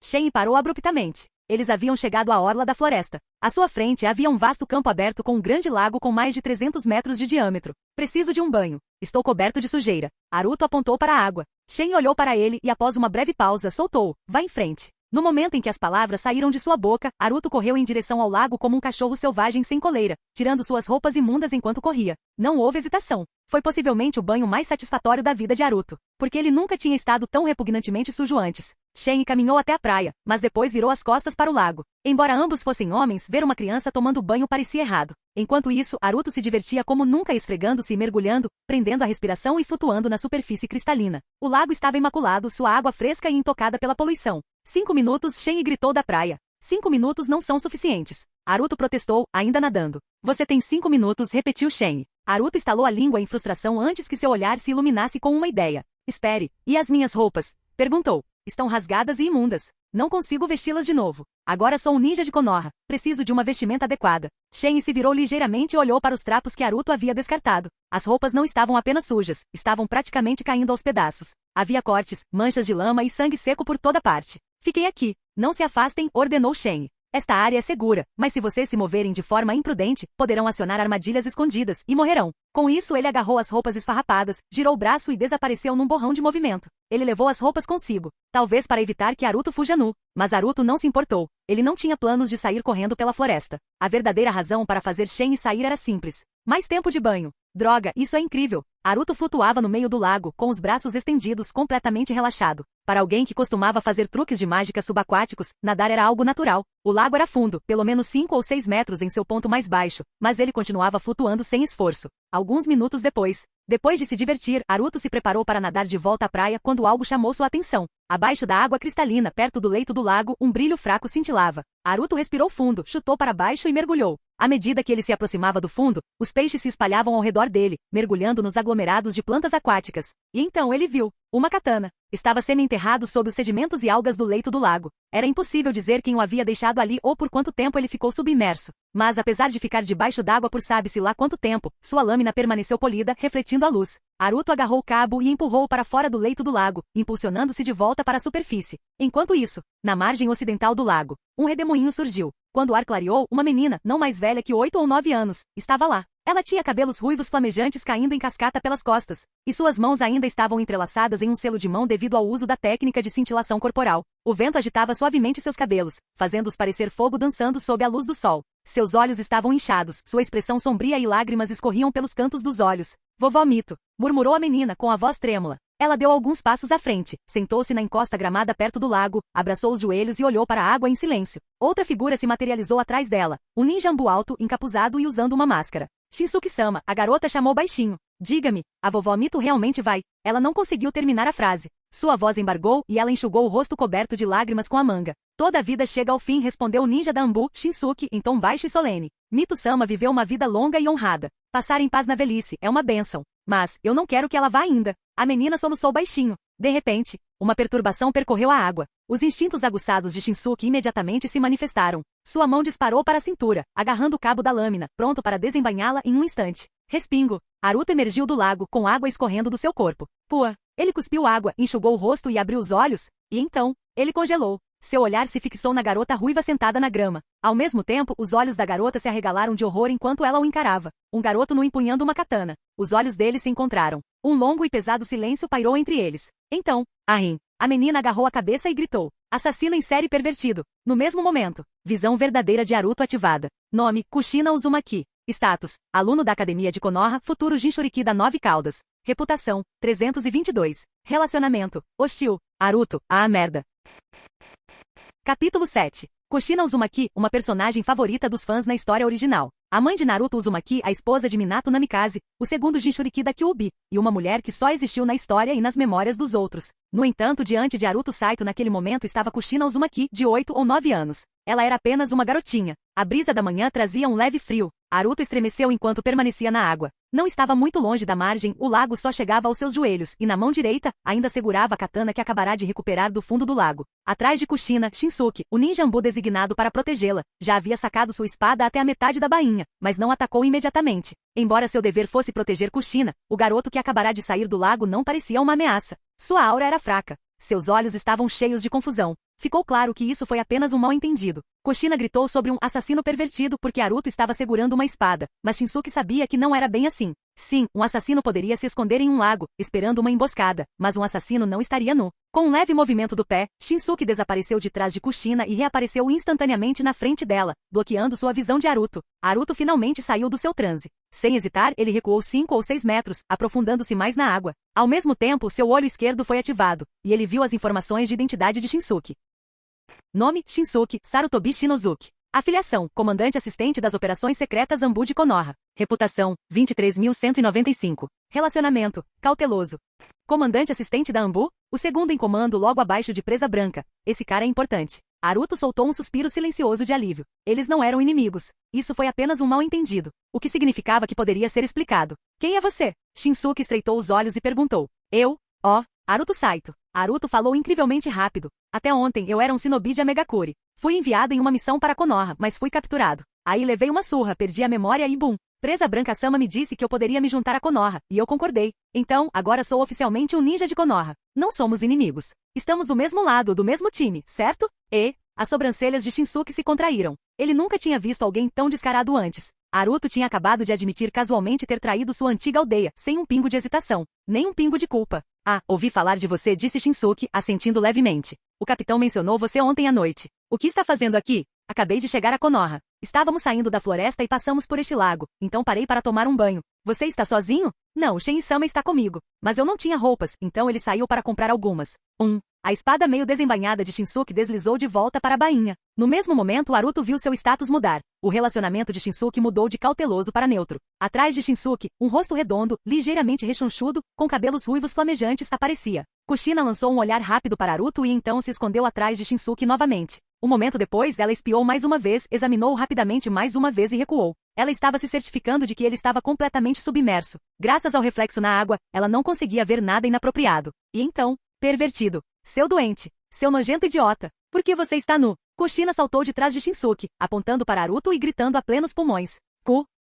Shen parou abruptamente. Eles haviam chegado à orla da floresta. À sua frente havia um vasto campo aberto com um grande lago com mais de 300 metros de diâmetro. Preciso de um banho. Estou coberto de sujeira. Haruto apontou para a água. Shen olhou para ele e após uma breve pausa soltou. Vá em frente. No momento em que as palavras saíram de sua boca, Haruto correu em direção ao lago como um cachorro selvagem sem coleira, tirando suas roupas imundas enquanto corria. Não houve hesitação. Foi possivelmente o banho mais satisfatório da vida de Haruto, porque ele nunca tinha estado tão repugnantemente sujo antes. Shen caminhou até a praia, mas depois virou as costas para o lago. Embora ambos fossem homens, ver uma criança tomando banho parecia errado. Enquanto isso, Haruto se divertia como nunca, esfregando-se e mergulhando, prendendo a respiração e flutuando na superfície cristalina. O lago estava imaculado, sua água fresca e intocada pela poluição. 5 minutos, Shen gritou da praia. 5 minutos não são suficientes. Haruto protestou, ainda nadando. Você tem 5 minutos, repetiu Shen. Haruto estalou a língua em frustração antes que seu olhar se iluminasse com uma ideia. Espere, e as minhas roupas? Perguntou. Estão rasgadas e imundas. Não consigo vesti-las de novo. Agora sou um ninja de Konoha. Preciso de uma vestimenta adequada. Shen se virou ligeiramente e olhou para os trapos que Haruto havia descartado. As roupas não estavam apenas sujas, estavam praticamente caindo aos pedaços. Havia cortes, manchas de lama e sangue seco por toda parte. Fiquem aqui. Não se afastem, ordenou Shen. Esta área é segura, mas se vocês se moverem de forma imprudente, poderão acionar armadilhas escondidas e morrerão. Com isso, ele agarrou as roupas esfarrapadas, girou o braço e desapareceu num borrão de movimento. Ele levou as roupas consigo, talvez para evitar que Haruto fuja nu. Mas Haruto não se importou. Ele não tinha planos de sair correndo pela floresta. A verdadeira razão para fazer Shen sair era simples. Mais tempo de banho. Droga, isso é incrível. Haruto flutuava no meio do lago, com os braços estendidos, completamente relaxado. Para alguém que costumava fazer truques de mágica subaquáticos, nadar era algo natural. O lago era fundo, pelo menos 5 ou 6 metros em seu ponto mais baixo, mas ele continuava flutuando sem esforço. Alguns minutos depois de se divertir, Haruto se preparou para nadar de volta à praia quando algo chamou sua atenção. Abaixo da água cristalina, perto do leito do lago, um brilho fraco cintilava. Haruto respirou fundo, chutou para baixo e mergulhou. À medida que ele se aproximava do fundo, os peixes se espalhavam ao redor dele, mergulhando nos aglomerados de plantas aquáticas. E então ele viu uma katana. Estava semi-enterrado sob os sedimentos e algas do leito do lago. Era impossível dizer quem o havia deixado ali ou por quanto tempo ele ficou submerso. Mas apesar de ficar debaixo d'água por sabe-se lá quanto tempo, sua lâmina permaneceu polida, refletindo a luz. Haruto agarrou o cabo e empurrou-o para fora do leito do lago, impulsionando-se de volta para a superfície. Enquanto isso, na margem ocidental do lago, um redemoinho surgiu. Quando o ar clareou, uma menina, não mais velha que 8 ou 9 anos, estava lá. Ela tinha cabelos ruivos flamejantes caindo em cascata pelas costas, e suas mãos ainda estavam entrelaçadas em um selo de mão devido ao uso da técnica de cintilação corporal. O vento agitava suavemente seus cabelos, fazendo-os parecer fogo dançando sob a luz do sol. Seus olhos estavam inchados, sua expressão sombria e lágrimas escorriam pelos cantos dos olhos. Vovó Mito, murmurou a menina com a voz trêmula. Ela deu alguns passos à frente, sentou-se na encosta gramada perto do lago, abraçou os joelhos e olhou para a água em silêncio. Outra figura se materializou atrás dela, um ninja ambu alto, encapuzado e usando uma máscara. Shinsuke-sama, a garota chamou baixinho. Diga-me, a vovó Mito realmente vai? Ela não conseguiu terminar a frase. Sua voz embargou e ela enxugou o rosto coberto de lágrimas com a manga. Toda a vida chega ao fim, respondeu o ninja da ambu, Shinsuke, em tom baixo e solene. Mito-sama viveu uma vida longa e honrada. Passar em paz na velhice é uma bênção. Mas, eu não quero que ela vá ainda. A menina soluçou baixinho. De repente, uma perturbação percorreu a água. Os instintos aguçados de Shinsuke imediatamente se manifestaram. Sua mão disparou para a cintura, agarrando o cabo da lâmina, pronto para desembainhá-la em um instante. Respingo. Haruto emergiu do lago, com água escorrendo do seu corpo. Pua! Ele cuspiu água, enxugou o rosto e abriu os olhos, e então, ele congelou. Seu olhar se fixou na garota ruiva sentada na grama. Ao mesmo tempo, os olhos da garota se arregalaram de horror enquanto ela o encarava. Um garoto nu empunhando uma katana. Os olhos deles se encontraram. Um longo e pesado silêncio pairou entre eles. Então, Arin. A menina agarrou a cabeça e gritou. Assassino em série pervertido. No mesmo momento, visão verdadeira de Haruto ativada. Nome, Kushina Uzumaki. Status, aluno da Academia de Konoha, futuro Jinchuriki da 9 Caudas. Reputação, 322. Relacionamento, hostil. Haruto, merda. Capítulo 7. Kushina Uzumaki, uma personagem favorita dos fãs na história original. A mãe de Naruto Uzumaki, a esposa de Minato Namikaze, o segundo Jinchuriki da Kyuubi, e uma mulher que só existiu na história e nas memórias dos outros. No entanto, diante de Haruto Saito naquele momento estava Kushina Uzumaki, de 8 ou 9 anos. Ela era apenas uma garotinha. A brisa da manhã trazia um leve frio. Haruto estremeceu enquanto permanecia na água. Não estava muito longe da margem, o lago só chegava aos seus joelhos, e na mão direita, ainda segurava a katana que acabará de recuperar do fundo do lago. Atrás de Kushina, Shinsuke, o ninja ambu designado para protegê-la, já havia sacado sua espada até a metade da bainha, mas não atacou imediatamente. Embora seu dever fosse proteger Kushina, o garoto que acabará de sair do lago não parecia uma ameaça. Sua aura era fraca. Seus olhos estavam cheios de confusão. Ficou claro que isso foi apenas um mal-entendido. Kushina gritou sobre um assassino pervertido porque Haruto estava segurando uma espada, mas Shinsuke sabia que não era bem assim. Sim, um assassino poderia se esconder em um lago, esperando uma emboscada, mas um assassino não estaria nu. Com um leve movimento do pé, Shinsuke desapareceu de trás de Kushina e reapareceu instantaneamente na frente dela, bloqueando sua visão de Haruto. Haruto finalmente saiu do seu transe. Sem hesitar, ele recuou 5 ou 6 metros, aprofundando-se mais na água. Ao mesmo tempo, seu olho esquerdo foi ativado, e ele viu as informações de identidade de Shinsuke. Nome, Shinsuke Sarutobi Shinozuki. Afiliação, comandante assistente das operações secretas Ambu de Konoha. Reputação, 23.195. Relacionamento, cauteloso. Comandante assistente da Ambu, o segundo em comando logo abaixo de Presa Branca. Esse cara é importante. Haruto soltou um suspiro silencioso de alívio. Eles não eram inimigos. Isso foi apenas um mal-entendido. O que significava que poderia ser explicado. Quem é você? Shinsuke estreitou os olhos e perguntou. Eu? Haruto Saito. Haruto falou incrivelmente rápido. Até ontem eu era um shinobi de Amegakure. Fui enviado em uma missão para Konoha, mas fui capturado. Aí levei uma surra, perdi a memória e bum. Presa Branca-sama me disse que eu poderia me juntar a Konoha, e eu concordei. Então, agora sou oficialmente um ninja de Konoha. Não somos inimigos. Estamos do mesmo lado, do mesmo time, certo? As sobrancelhas de Shinsuke se contraíram. Ele nunca tinha visto alguém tão descarado antes. Haruto tinha acabado de admitir casualmente ter traído sua antiga aldeia, sem um pingo de hesitação. Nem um pingo de culpa. Ouvi falar de você, disse Shinsuke, assentindo levemente. O capitão mencionou você ontem à noite. O que está fazendo aqui? Acabei de chegar a Konoha. Estávamos saindo da floresta e passamos por este lago, então parei para tomar um banho. Você está sozinho? Não, Shen-sama está comigo. Mas eu não tinha roupas, então ele saiu para comprar algumas. A espada meio desembainhada de Shinsuke deslizou de volta para a bainha. No mesmo momento, Haruto viu seu status mudar. O relacionamento de Shinsuke mudou de cauteloso para neutro. Atrás de Shinsuke, um rosto redondo, ligeiramente rechonchudo, com cabelos ruivos flamejantes, aparecia. Kushina lançou um olhar rápido para Haruto e então se escondeu atrás de Shinsuke novamente. Um momento depois, ela espiou mais uma vez, examinou-o rapidamente mais uma vez e recuou. Ela estava se certificando de que ele estava completamente submerso. Graças ao reflexo na água, ela não conseguia ver nada inapropriado. E então, pervertido. Seu doente. Seu nojento idiota. Por que você está nu? Kushina saltou de trás de Shinsuke, apontando para Haruto e gritando a plenos pulmões.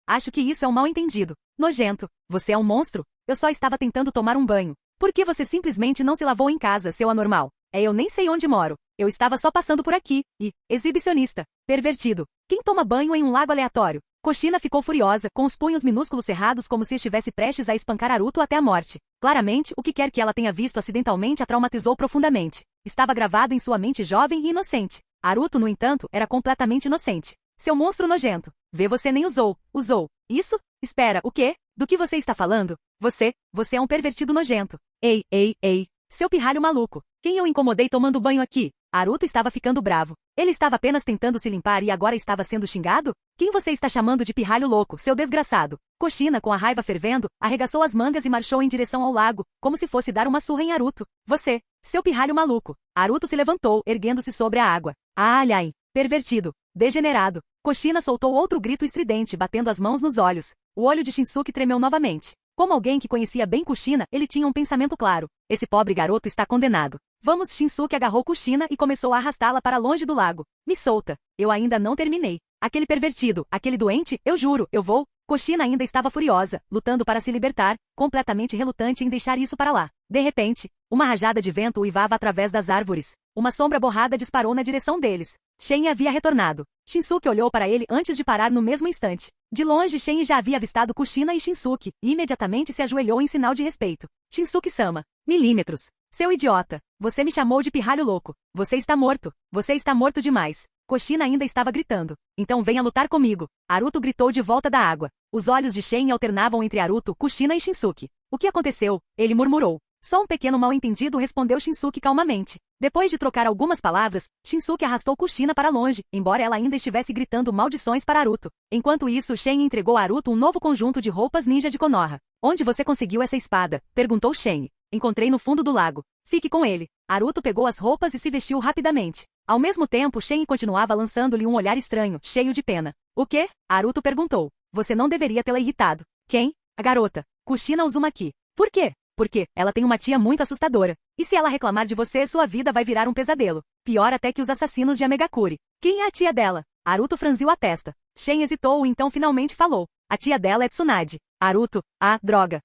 Acho que isso é um mal-entendido. Nojento. Você é um monstro? Eu só estava tentando tomar um banho. Por que você simplesmente não se lavou em casa, seu anormal? Eu nem sei onde moro. Eu estava só passando por aqui. Exibicionista. Pervertido. Quem toma banho em um lago aleatório? Kushina ficou furiosa, com os punhos minúsculos cerrados como se estivesse prestes a espancar Haruto até a morte. Claramente, o que quer que ela tenha visto acidentalmente a traumatizou profundamente. Estava gravado em sua mente jovem e inocente. Haruto, no entanto, era completamente inocente. Seu monstro nojento. Vê, você nem usou. Usou. Isso? Espera, o quê? Do que você está falando? Você é um pervertido nojento. Ei, seu pirralho maluco. Quem eu incomodei tomando banho aqui? Naruto estava ficando bravo. Ele estava apenas tentando se limpar e agora estava sendo xingado? Quem você está chamando de pirralho louco, seu desgraçado? Kushina, com a raiva fervendo, arregaçou as mangas e marchou em direção ao lago, como se fosse dar uma surra em Naruto. Você, seu pirralho maluco. Naruto se levantou, erguendo-se sobre a água. Ai, pervertido, degenerado. Kushina soltou outro grito estridente, batendo as mãos nos olhos. O olho de Shinsuke tremeu novamente. Como alguém que conhecia bem Kushina, ele tinha um pensamento claro. Esse pobre garoto está condenado. Vamos, Shinsuke agarrou Kushina e começou a arrastá-la para longe do lago. Me solta. Eu ainda não terminei. Aquele pervertido, aquele doente, eu juro, eu vou. Kushina ainda estava furiosa, lutando para se libertar, completamente relutante em deixar isso para lá. De repente, uma rajada de vento uivava através das árvores. Uma sombra borrada disparou na direção deles. Shen havia retornado. Shinsuke olhou para ele antes de parar no mesmo instante. De longe, Shen já havia avistado Kushina e Shinsuke, e imediatamente se ajoelhou em sinal de respeito. Shinsuke-sama. Milímetros. Seu idiota. Você me chamou de pirralho louco. Você está morto. Você está morto demais. Kushina ainda estava gritando. Então venha lutar comigo. Naruto gritou de volta da água. Os olhos de Shen alternavam entre Naruto, Kushina e Shinsuke. O que aconteceu? Ele murmurou. Só um pequeno mal-entendido, respondeu Shinsuke calmamente. Depois de trocar algumas palavras, Shinsuke arrastou Kushina para longe, embora ela ainda estivesse gritando maldições para Naruto. Enquanto isso, Shen entregou a Naruto um novo conjunto de roupas ninja de Konoha. Onde você conseguiu essa espada? Perguntou Shen. Encontrei no fundo do lago. Fique com ele. Naruto pegou as roupas e se vestiu rapidamente. Ao mesmo tempo, Shen continuava lançando-lhe um olhar estranho, cheio de pena. O quê? Naruto perguntou. Você não deveria tê-la irritado. Quem? A garota. Kushina Uzumaki. Por quê? Porque ela tem uma tia muito assustadora. E se ela reclamar de você, sua vida vai virar um pesadelo. Pior até que os assassinos de Amegakure. Quem é a tia dela? Naruto franziu a testa. Shen hesitou e então finalmente falou. A tia dela é Tsunade. Naruto, droga.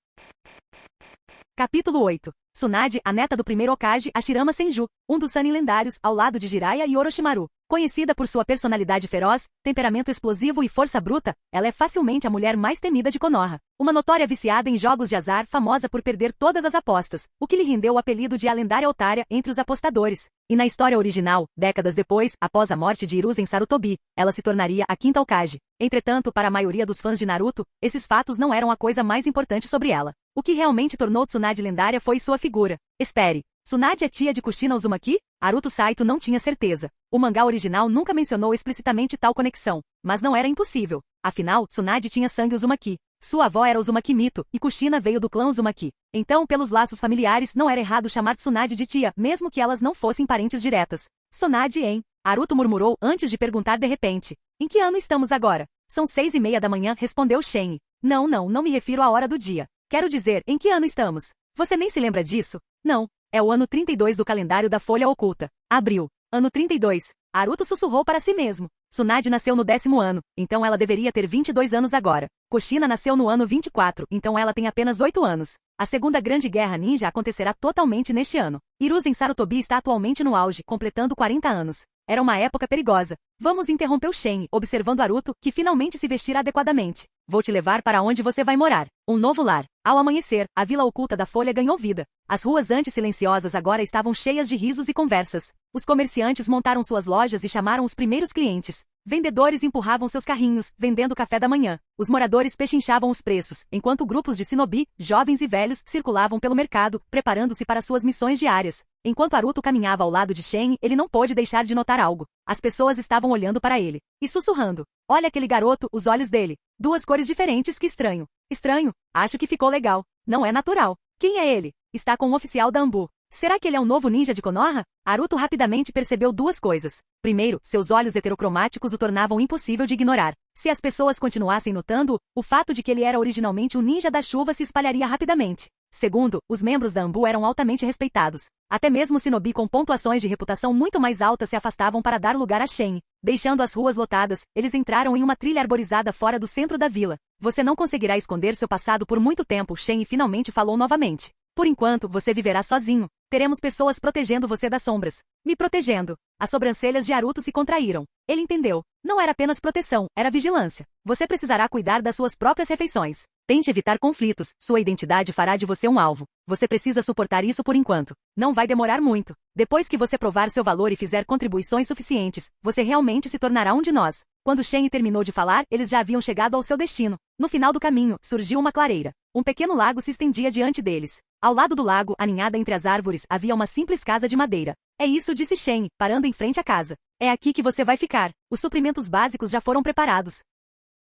Capítulo 8. Tsunade, a neta do primeiro Hokage, Hashirama Senju, um dos Sannin lendários, ao lado de Jiraiya e Orochimaru. Conhecida por sua personalidade feroz, temperamento explosivo e força bruta, ela é facilmente a mulher mais temida de Konoha. Uma notória viciada em jogos de azar, famosa por perder todas as apostas, o que lhe rendeu o apelido de a lendária otária entre os apostadores. E na história original, décadas depois, após a morte de Hiruzen Sarutobi, ela se tornaria a quinta Hokage. Entretanto, para a maioria dos fãs de Naruto, esses fatos não eram a coisa mais importante sobre ela. O que realmente tornou Tsunade lendária foi sua figura. Espere. Tsunade é tia de Kushina Uzumaki? Naruto Saito não tinha certeza. O mangá original nunca mencionou explicitamente tal conexão, mas não era impossível. Afinal, Tsunade tinha sangue Uzumaki. Sua avó era Uzumaki Mito, e Kushina veio do clã Uzumaki. Então, pelos laços familiares, não era errado chamar Tsunade de tia, mesmo que elas não fossem parentes diretas. Tsunade, hein? Naruto murmurou antes de perguntar de repente. Em que ano estamos agora? São 6:30 da manhã, respondeu Shen. Não me refiro à hora do dia. Quero dizer, em que ano estamos? Você nem se lembra disso? Não. É o ano 32 do calendário da Folha Oculta. Abril. Ano 32. Naruto sussurrou para si mesmo. Tsunade nasceu no 10º ano, então ela deveria ter 22 anos agora. Kushina nasceu no ano 24, então ela tem apenas 8 anos. A Segunda Grande Guerra Ninja acontecerá totalmente neste ano. Hiruzen Sarutobi está atualmente no auge, completando 40 anos. Era uma época perigosa. Vamos, interrompeu Shen, observando Naruto, que finalmente se vestira adequadamente. Vou te levar para onde você vai morar. Um novo lar. Ao amanhecer, a vila oculta da Folha ganhou vida. As ruas antes silenciosas agora estavam cheias de risos e conversas. Os comerciantes montaram suas lojas e chamaram os primeiros clientes. Vendedores empurravam seus carrinhos, vendendo café da manhã. Os moradores pechinchavam os preços, enquanto grupos de shinobi, jovens e velhos, circulavam pelo mercado, preparando-se para suas missões diárias. Enquanto Naruto caminhava ao lado de Shen, ele não pôde deixar de notar algo. As pessoas estavam olhando para ele e sussurrando. Olha aquele garoto, os olhos dele. Duas cores diferentes, que estranho. Estranho? Acho que ficou legal. Não é natural. Quem é ele? Está com um oficial da Anbu. Será que ele é um novo ninja de Konoha? Naruto rapidamente percebeu duas coisas. Primeiro, seus olhos heterocromáticos o tornavam impossível de ignorar. Se as pessoas continuassem notando-o, o fato de que ele era originalmente um ninja da chuva se espalharia rapidamente. Segundo, os membros da Anbu eram altamente respeitados. Até mesmo shinobi com pontuações de reputação muito mais altas se afastavam para dar lugar a Shen. Deixando as ruas lotadas, eles entraram em uma trilha arborizada fora do centro da vila. Você não conseguirá esconder seu passado por muito tempo, Shen finalmente falou novamente. Por enquanto, você viverá sozinho. Teremos pessoas protegendo você das sombras. Me protegendo. As sobrancelhas de Naruto se contraíram. Ele entendeu. Não era apenas proteção, era vigilância. Você precisará cuidar das suas próprias refeições. Tente evitar conflitos, sua identidade fará de você um alvo. Você precisa suportar isso por enquanto. Não vai demorar muito. Depois que você provar seu valor e fizer contribuições suficientes, você realmente se tornará um de nós. Quando Shen terminou de falar, eles já haviam chegado ao seu destino. No final do caminho, surgiu uma clareira. Um pequeno lago se estendia diante deles. Ao lado do lago, aninhada entre as árvores, havia uma simples casa de madeira. É isso, disse Shen, parando em frente à casa. É aqui que você vai ficar. Os suprimentos básicos já foram preparados.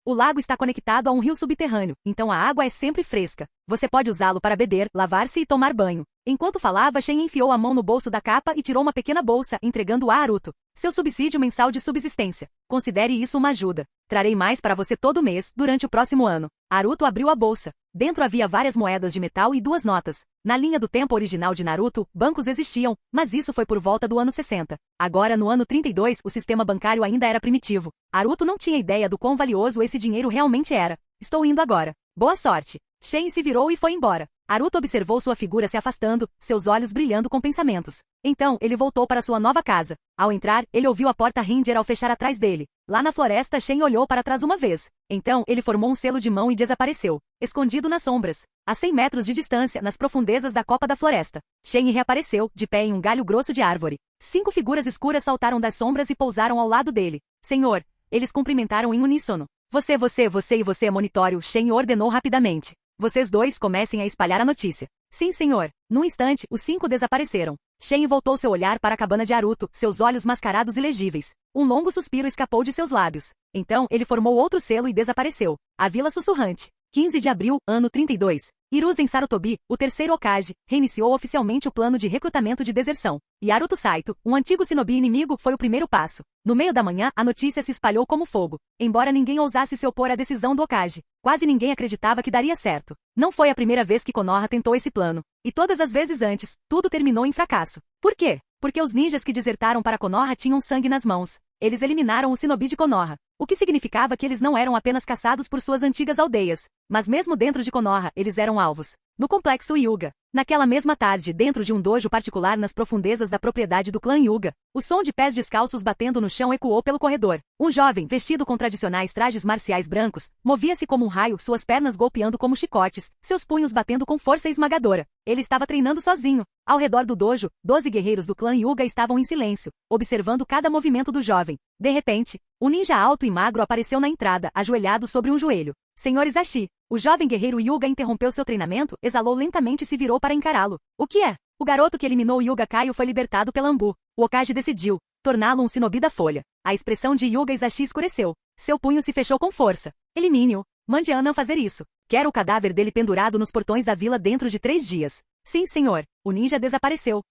O lago está conectado a um rio subterrâneo, então a água é sempre fresca. Você pode usá-lo para beber, lavar-se e tomar banho. Enquanto falava, Shen enfiou a mão no bolso da capa e tirou uma pequena bolsa, entregando-a a Haruto. Seu subsídio mensal de subsistência. Considere isso uma ajuda. Trarei mais para você todo mês, durante o próximo ano. Haruto abriu a bolsa. Dentro havia várias moedas de metal e 2 notas. Na linha do tempo original de Naruto, bancos existiam, mas isso foi por volta do ano 60. Agora, no ano 32, o sistema bancário ainda era primitivo. Haruto não tinha ideia do quão valioso esse dinheiro realmente era. Estou indo agora. Boa sorte. Shen se virou e foi embora. Haruto observou sua figura se afastando, seus olhos brilhando com pensamentos. Então, ele voltou para sua nova casa. Ao entrar, ele ouviu a porta ranger ao fechar atrás dele. Lá na floresta, Shen olhou para trás uma vez. Então, ele formou um selo de mão e desapareceu, escondido nas sombras. A 100 metros de distância, nas profundezas da copa da floresta. Shen reapareceu, de pé em um galho grosso de árvore. 5 figuras escuras saltaram das sombras e pousaram ao lado dele. Senhor, eles cumprimentaram em uníssono. Você e você, monitório, Shen ordenou rapidamente. Vocês dois comecem a espalhar a notícia. Sim, senhor. Num instante, os 5 desapareceram. Shen voltou seu olhar para a cabana de Haruto, seus olhos mascarados e legíveis. Um longo suspiro escapou de seus lábios. Então, ele formou outro selo e desapareceu. A Vila Sussurrante. 15 de abril, ano 32. Hiruzen Sarutobi, o terceiro Hokage, reiniciou oficialmente o plano de recrutamento de deserção. E Haruto Saito, um antigo shinobi inimigo, foi o primeiro passo. No meio da manhã, a notícia se espalhou como fogo. Embora ninguém ousasse se opor à decisão do Hokage, quase ninguém acreditava que daria certo. Não foi a primeira vez que Konoha tentou esse plano. E todas as vezes antes, tudo terminou em fracasso. Por quê? Porque os ninjas que desertaram para Konoha tinham sangue nas mãos. Eles eliminaram o shinobi de Konoha, o que significava que eles não eram apenas caçados por suas antigas aldeias, mas mesmo dentro de Konoha, eles eram alvos. No complexo Hyuga. Naquela mesma tarde, dentro de um dojo particular nas profundezas da propriedade do clã Hyuga, o som de pés descalços batendo no chão ecoou pelo corredor. Um jovem, vestido com tradicionais trajes marciais brancos, movia-se como um raio, suas pernas golpeando como chicotes, seus punhos batendo com força esmagadora. Ele estava treinando sozinho. Ao redor do dojo, 12 guerreiros do clã Hyuga estavam em silêncio, observando cada movimento do jovem. De repente, um ninja alto e magro apareceu na entrada, ajoelhado sobre um joelho. Senhor Izashi, o jovem guerreiro Hyuga interrompeu seu treinamento, exalou lentamente e se virou para encará-lo. O que é? O garoto que eliminou Hyuga Kaio foi libertado pela Anbu. O Hokage decidiu torná-lo um shinobi da folha. A expressão de Hyuga Izashi escureceu. Seu punho se fechou com força. Elimine-o. Mande a não fazer isso. Quero o cadáver dele pendurado nos portões da vila dentro de 3 dias. Sim, senhor. O ninja desapareceu.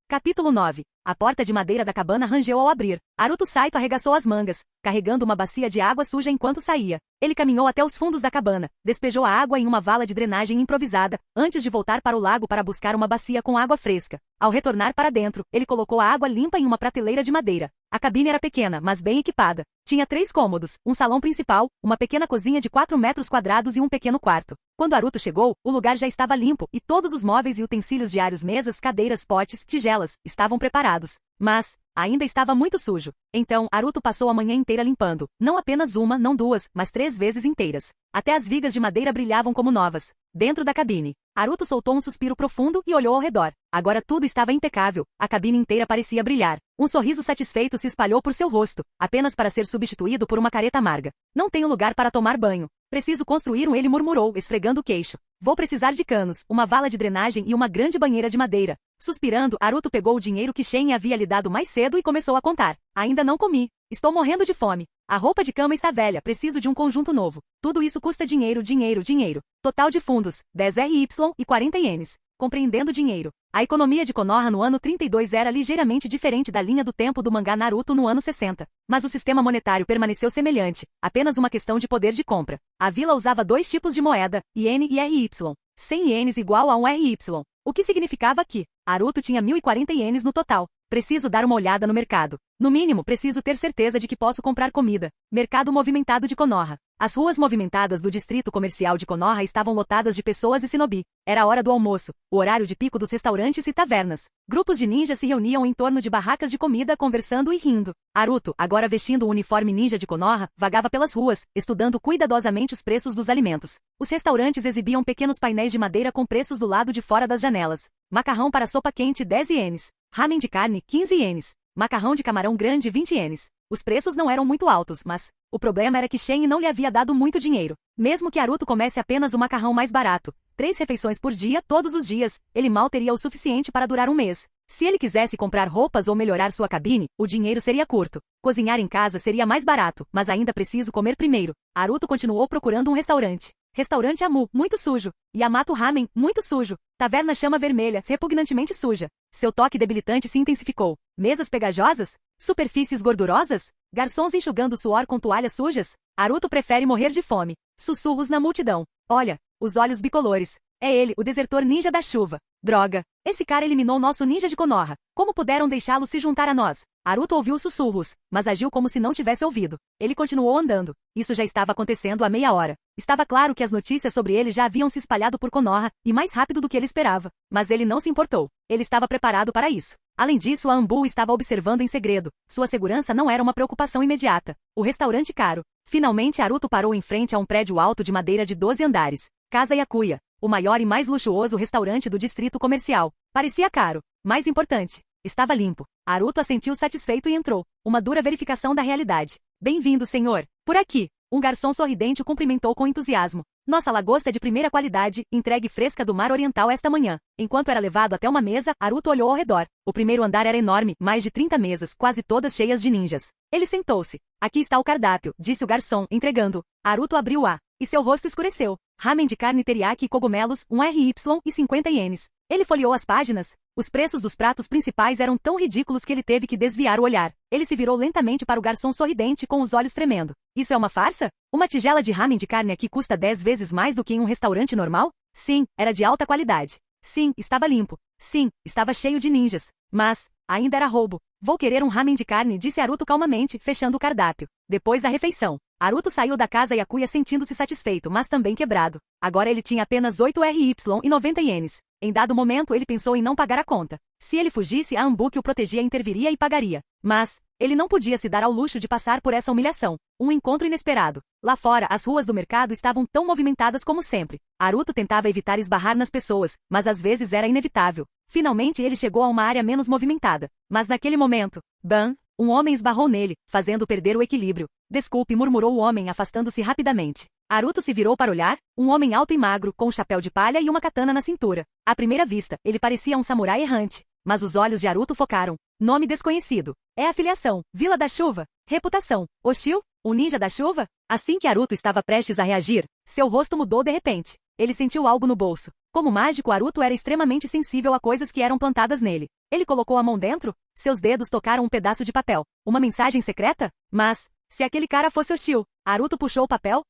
Capítulo 9. A porta de madeira da cabana rangeu ao abrir. Haruto Saito arregaçou as mangas, carregando uma bacia de água suja enquanto saía. Ele caminhou até os fundos da cabana, despejou a água em uma vala de drenagem improvisada, antes de voltar para o lago para buscar uma bacia com água fresca. Ao retornar para dentro, ele colocou a água limpa em uma prateleira de madeira. A cabine era pequena, mas bem equipada. Tinha 3 cômodos, um salão principal, uma pequena cozinha de 4 metros quadrados e um pequeno quarto. Quando Haruto chegou, o lugar já estava limpo, e todos os móveis e utensílios diários, mesas, cadeiras, potes, tigelas, estavam preparados. Mas ainda estava muito sujo. Então, Haruto passou a manhã inteira limpando. Não apenas uma, não 2, mas 3 vezes inteiras. Até as vigas de madeira brilhavam como novas. Dentro da cabine, Haruto soltou um suspiro profundo e olhou ao redor. Agora tudo estava impecável. A cabine inteira parecia brilhar. Um sorriso satisfeito se espalhou por seu rosto, apenas para ser substituído por uma careta amarga. Não tenho lugar para tomar banho. Preciso construir um, ele murmurou, esfregando o queixo. Vou precisar de canos, uma vala de drenagem e uma grande banheira de madeira. Suspirando, Haruto pegou o dinheiro que Shen havia lhe dado mais cedo e começou a contar. Ainda não comi. Estou morrendo de fome. A roupa de cama está velha, preciso de um conjunto novo. Tudo isso custa dinheiro, dinheiro, dinheiro. Total de fundos, 10 RY e 40 ienes. Compreendendo dinheiro. A economia de Konoha no ano 32 era ligeiramente diferente da linha do tempo do mangá Naruto no ano 60. Mas o sistema monetário permaneceu semelhante, apenas uma questão de poder de compra. A vila usava 2 tipos de moeda, iene e RY. 100 ienes igual a 1 RY. O que significava que Naruto tinha 1040 ienes no total. Preciso dar uma olhada no mercado. No mínimo, preciso ter certeza de que posso comprar comida. Mercado movimentado de Konoha. As ruas movimentadas do distrito comercial de Konoha estavam lotadas de pessoas e shinobi. Era a hora do almoço, o horário de pico dos restaurantes e tavernas. Grupos de ninjas se reuniam em torno de barracas de comida conversando e rindo. Naruto, agora vestindo o uniforme ninja de Konoha, vagava pelas ruas, estudando cuidadosamente os preços dos alimentos. Os restaurantes exibiam pequenos painéis de madeira com preços do lado de fora das janelas. Macarrão para sopa quente 10 ienes. Ramen de carne 15 ienes. Macarrão de camarão grande 20 ienes. Os preços não eram muito altos, mas o problema era que Shen não lhe havia dado muito dinheiro. Mesmo que Naruto comesse apenas o macarrão mais barato, 3 refeições por dia, todos os dias, ele mal teria o suficiente para durar um mês. Se ele quisesse comprar roupas ou melhorar sua cabine, o dinheiro seria curto. Cozinhar em casa seria mais barato, mas ainda preciso comer primeiro. Naruto continuou procurando um restaurante. Restaurante Amu, muito sujo. Yamato Ramen, muito sujo. Taverna Chama Vermelha, repugnantemente suja. Seu toque debilitante se intensificou. Mesas pegajosas? Superfícies gordurosas? Garçons enxugando suor com toalhas sujas? Naruto prefere morrer de fome. Sussurros na multidão. Olha, os olhos bicolores. É ele, o desertor ninja da chuva. Droga. Esse cara eliminou nosso ninja de Konoha. Como puderam deixá-lo se juntar a nós? Naruto ouviu os sussurros, mas agiu como se não tivesse ouvido. Ele continuou andando. Isso já estava acontecendo há meia hora. Estava claro que as notícias sobre ele já haviam se espalhado por Konoha, e mais rápido do que ele esperava. Mas ele não se importou. Ele estava preparado para isso. Além disso, a Anbu estava observando em segredo. Sua segurança não era uma preocupação imediata. O restaurante caro. Finalmente, Naruto parou em frente a um prédio alto de madeira de 12 andares. Casa Yakuya. O maior e mais luxuoso restaurante do distrito comercial. Parecia caro. Mais importante, estava limpo. Naruto assentiu satisfeito e entrou. Uma dura verificação da realidade. Bem-vindo, senhor. Por aqui. Um garçom sorridente o cumprimentou com entusiasmo. Nossa lagosta é de primeira qualidade, entregue fresca do mar oriental esta manhã. Enquanto era levado até uma mesa, Naruto olhou ao redor. O primeiro andar era enorme, mais de 30 mesas, quase todas cheias de ninjas. Ele sentou-se. Aqui está o cardápio, disse o garçom, entregando. Naruto abriu-a, e seu rosto escureceu. Ramen de carne teriyaki e cogumelos, 1 RY e 50 ienes. Ele folheou as páginas. Os preços dos pratos principais eram tão ridículos que ele teve que desviar o olhar. Ele se virou lentamente para o garçom sorridente com os olhos tremendo. Isso é uma farsa? Uma tigela de ramen de carne aqui custa 10 vezes mais do que em um restaurante normal? Sim, era de alta qualidade. Sim, estava limpo. Sim, estava cheio de ninjas. Mas, ainda era roubo. Vou querer um ramen de carne, disse Naruto calmamente, fechando o cardápio. Depois da refeição, Naruto saiu da casa Yakuya sentindo-se satisfeito, mas também quebrado. Agora ele tinha apenas 8 RY e 90 ienes. Em dado momento ele pensou em não pagar a conta. Se ele fugisse, a Anbu que o protegia interviria e pagaria. Mas ele não podia se dar ao luxo de passar por essa humilhação. Um encontro inesperado. Lá fora, as ruas do mercado estavam tão movimentadas como sempre. Naruto tentava evitar esbarrar nas pessoas, mas às vezes era inevitável. Finalmente ele chegou a uma área menos movimentada. Mas naquele momento, bam! Um homem esbarrou nele, fazendo perder o equilíbrio. Desculpe, murmurou o homem, afastando-se rapidamente. Naruto se virou para olhar, um homem alto e magro, com um chapéu de palha e uma katana na cintura. À primeira vista, ele parecia um samurai errante. Mas os olhos de Naruto focaram. Nome desconhecido. É afiliação. Vila da Chuva. Reputação. Oshio? O ninja da chuva? Assim que Naruto estava prestes a reagir, seu rosto mudou de repente. Ele sentiu algo no bolso. Como mágico, Naruto era extremamente sensível a coisas que eram plantadas nele. Ele colocou a mão dentro? Seus dedos tocaram um pedaço de papel. Uma mensagem secreta? Mas, se aquele cara fosse Oshio, Naruto puxou o papel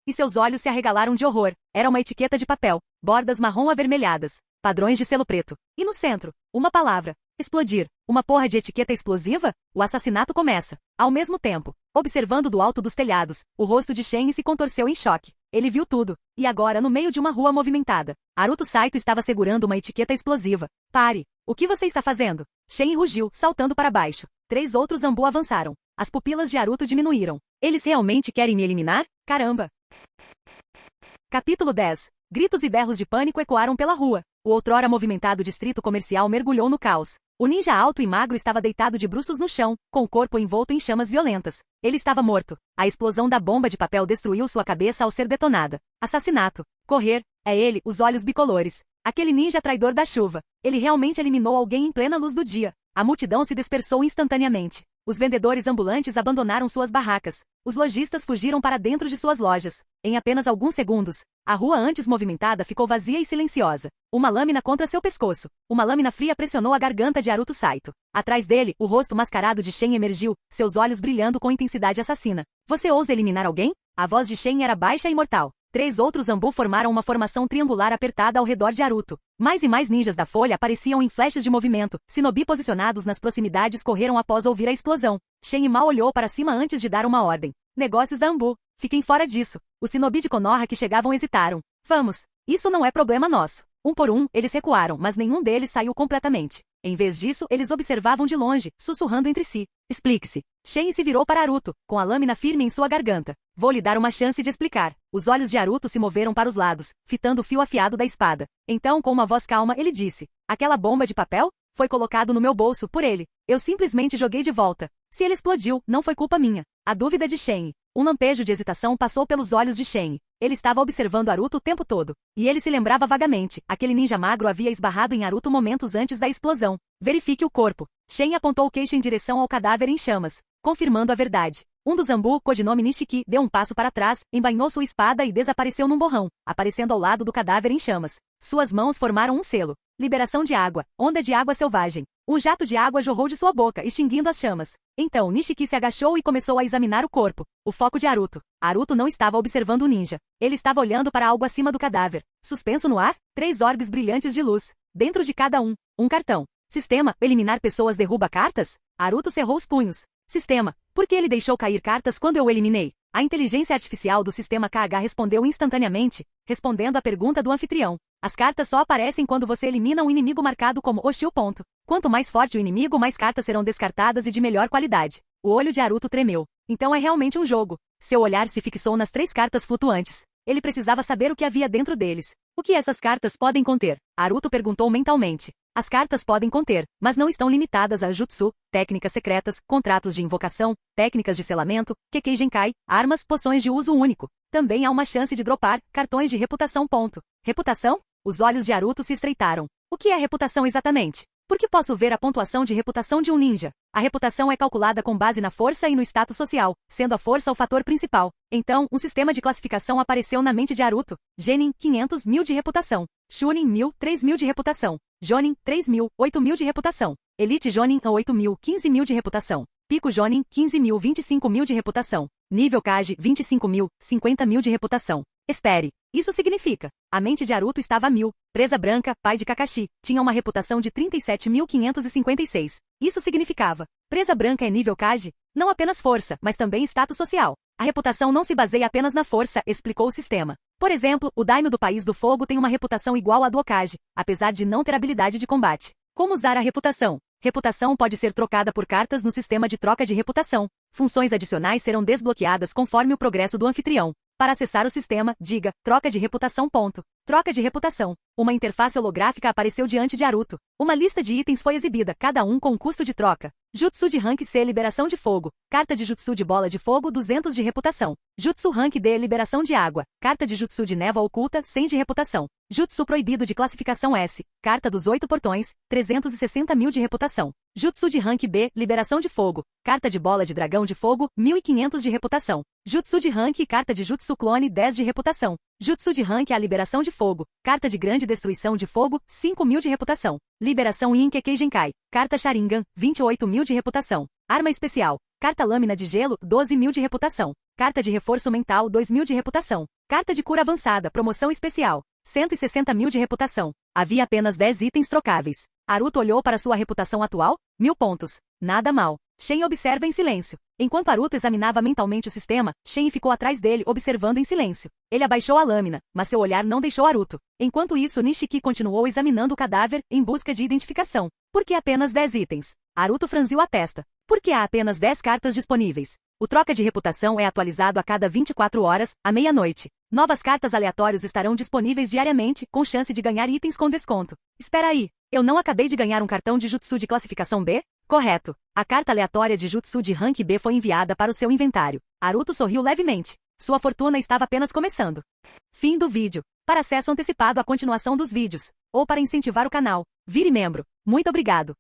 e seus olhos se arregalaram de horror. Era uma etiqueta de papel, bordas marrom avermelhadas, padrões de selo preto. E no centro, uma palavra. Explodir. Uma porra de etiqueta explosiva? O assassinato começa. Ao mesmo tempo, observando do alto dos telhados, o rosto de Shen se contorceu em choque. Ele viu tudo. E agora, no meio de uma rua movimentada, Naruto Saito estava segurando uma etiqueta explosiva. Pare! O que você está fazendo? Shen rugiu, saltando para baixo. 3 outros Anbu avançaram. As pupilas de Naruto diminuíram. Eles realmente querem me eliminar? Caramba! Capítulo 10. Gritos e berros de pânico ecoaram pela rua. O outrora movimentado distrito comercial mergulhou no caos. O ninja alto e magro estava deitado de bruços no chão, com o corpo envolto em chamas violentas. Ele estava morto. A explosão da bomba de papel destruiu sua cabeça ao ser detonada. Assassinato. Correr. É ele, os olhos bicolores. Aquele ninja traidor da chuva. Ele realmente eliminou alguém em plena luz do dia. A multidão se dispersou instantaneamente. Os vendedores ambulantes abandonaram suas barracas. Os lojistas fugiram para dentro de suas lojas. Em apenas alguns segundos, a rua antes movimentada ficou vazia e silenciosa. Uma lâmina contra seu pescoço. Uma lâmina fria pressionou a garganta de Naruto Saito. Atrás dele, o rosto mascarado de Shen emergiu, seus olhos brilhando com intensidade assassina. Você ousa eliminar alguém? A voz de Shen era baixa e mortal. 3 outros Zambu formaram uma formação triangular apertada ao redor de Naruto. Mais e mais ninjas da folha apareciam em flechas de movimento. Shinobi posicionados nas proximidades correram após ouvir a explosão. Shen mal olhou para cima antes de dar uma ordem. Negócios da Ambu. Fiquem fora disso. Os Shinobi de Konoha que chegavam hesitaram. Vamos. Isso não é problema nosso. Um por um, eles recuaram, mas nenhum deles saiu completamente. Em vez disso, eles observavam de longe, sussurrando entre si. Explique-se. Shen se virou para Naruto, com a lâmina firme em sua garganta. Vou lhe dar uma chance de explicar. Os olhos de Naruto se moveram para os lados, fitando o fio afiado da espada. Então, com uma voz calma, ele disse. Aquela bomba de papel? Foi colocado no meu bolso por ele. Eu simplesmente joguei de volta. Se ele explodiu, não foi culpa minha. A dúvida de Shen. Um lampejo de hesitação passou pelos olhos de Shen. Ele estava observando Naruto o tempo todo. E ele se lembrava vagamente. Aquele ninja magro havia esbarrado em Naruto momentos antes da explosão. Verifique o corpo. Shen apontou o queixo em direção ao cadáver em chamas, confirmando a verdade. Um dos Zambu, codinome Nishiki, deu um passo para trás, embainhou sua espada e desapareceu num borrão, aparecendo ao lado do cadáver em chamas. Suas mãos formaram um selo. Liberação de água. Onda de água selvagem. Um jato de água jorrou de sua boca, extinguindo as chamas. Então Nishiki se agachou e começou a examinar o corpo. O foco de Naruto. Naruto não estava observando o ninja. Ele estava olhando para algo acima do cadáver. Suspenso no ar, 3 orbes brilhantes de luz. Dentro de cada um cartão. Sistema, eliminar pessoas derruba cartas? Naruto cerrou os punhos. Sistema, por que ele deixou cair cartas quando eu o eliminei? A inteligência artificial do sistema KH respondeu instantaneamente, respondendo à pergunta do anfitrião. As cartas só aparecem quando você elimina um inimigo marcado como hostil. Quanto mais forte o inimigo, mais cartas serão descartadas e de melhor qualidade. O olho de Naruto tremeu. Então é realmente um jogo. Seu olhar se fixou nas 3 cartas flutuantes. Ele precisava saber o que havia dentro deles. O que essas cartas podem conter? Naruto perguntou mentalmente. As cartas podem conter, mas não estão limitadas a jutsu, técnicas secretas, contratos de invocação, técnicas de selamento, Kekkei Genkai, armas, poções de uso único. Também há uma chance de dropar cartões de reputação. Reputação? Os olhos de Naruto se estreitaram. O que é reputação exatamente? Por que posso ver a pontuação de reputação de um ninja? A reputação é calculada com base na força e no status social, sendo a força o fator principal. Então, um sistema de classificação apareceu na mente de Naruto. Genin, 500.000 de reputação. Chunin, 1.000, 3.000 de reputação. Jonin, 3.000, 8.000 de reputação. Elite Jonin, 8.000, 15.000 de reputação. Pico Jonin, 15.000, 25.000 de reputação. Nível Kage, 25.000, 50.000 de reputação. Espere. Isso significa. A mente de Naruto estava a 1000. Presa Branca, pai de Kakashi, tinha uma reputação de 37.556. Isso significava. Presa Branca é nível Kage? Não apenas força, mas também status social. A reputação não se baseia apenas na força, explicou o sistema. Por exemplo, o Daimyo do País do Fogo tem uma reputação igual à do Hokage, apesar de não ter habilidade de combate. Como usar a reputação? Reputação pode ser trocada por cartas no sistema de troca de reputação. Funções adicionais serão desbloqueadas conforme o progresso do anfitrião. Para acessar o sistema, diga, troca de reputação. Troca de reputação. Uma interface holográfica apareceu diante de Naruto. Uma lista de itens foi exibida, cada um com custo de troca. Jutsu de Rank C Liberação de Fogo. Carta de Jutsu de Bola de Fogo 200 de reputação. Jutsu Rank D Liberação de Água. Carta de Jutsu de Névoa Oculta 100 de reputação. Jutsu Proibido de Classificação S. Carta dos 8 Portões 360.000 de reputação. Jutsu de Rank B Liberação de Fogo. Carta de Bola de Dragão de Fogo 1.500 de reputação. Jutsu de Rank Carta de Jutsu Clone 10 de reputação. Jutsu de Rank A Liberação de Fogo. Carta de Grande Destruição de Fogo 5.000 de reputação. Liberação In Kekkei Genkai. Carta Sharingan 28.000 de reputação. Arma Especial. Carta Lâmina de Gelo 12.000 de reputação. Carta de Reforço Mental 2.000 de reputação. Carta de Cura Avançada Promoção Especial 160.000 de reputação. Havia apenas 10 itens trocáveis. Naruto olhou para sua reputação atual, 1000 pontos. Nada mal. Shen observa em silêncio. Enquanto Naruto examinava mentalmente o sistema, Shen ficou atrás dele observando em silêncio. Ele abaixou a lâmina, mas seu olhar não deixou Naruto. Enquanto isso, Nishiki continuou examinando o cadáver em busca de identificação. Por que apenas 10 itens? Naruto franziu a testa. Por que há apenas 10 cartas disponíveis? O troca de reputação é atualizado a cada 24 horas, à meia-noite. Novas cartas aleatórias estarão disponíveis diariamente, com chance de ganhar itens com desconto. Espera aí, eu não acabei de ganhar um cartão de Jutsu de classificação B? Correto. A carta aleatória de Jutsu de Rank B foi enviada para o seu inventário. Naruto sorriu levemente. Sua fortuna estava apenas começando. Fim do vídeo. Para acesso antecipado à continuação dos vídeos, ou para incentivar o canal, vire membro. Muito obrigado.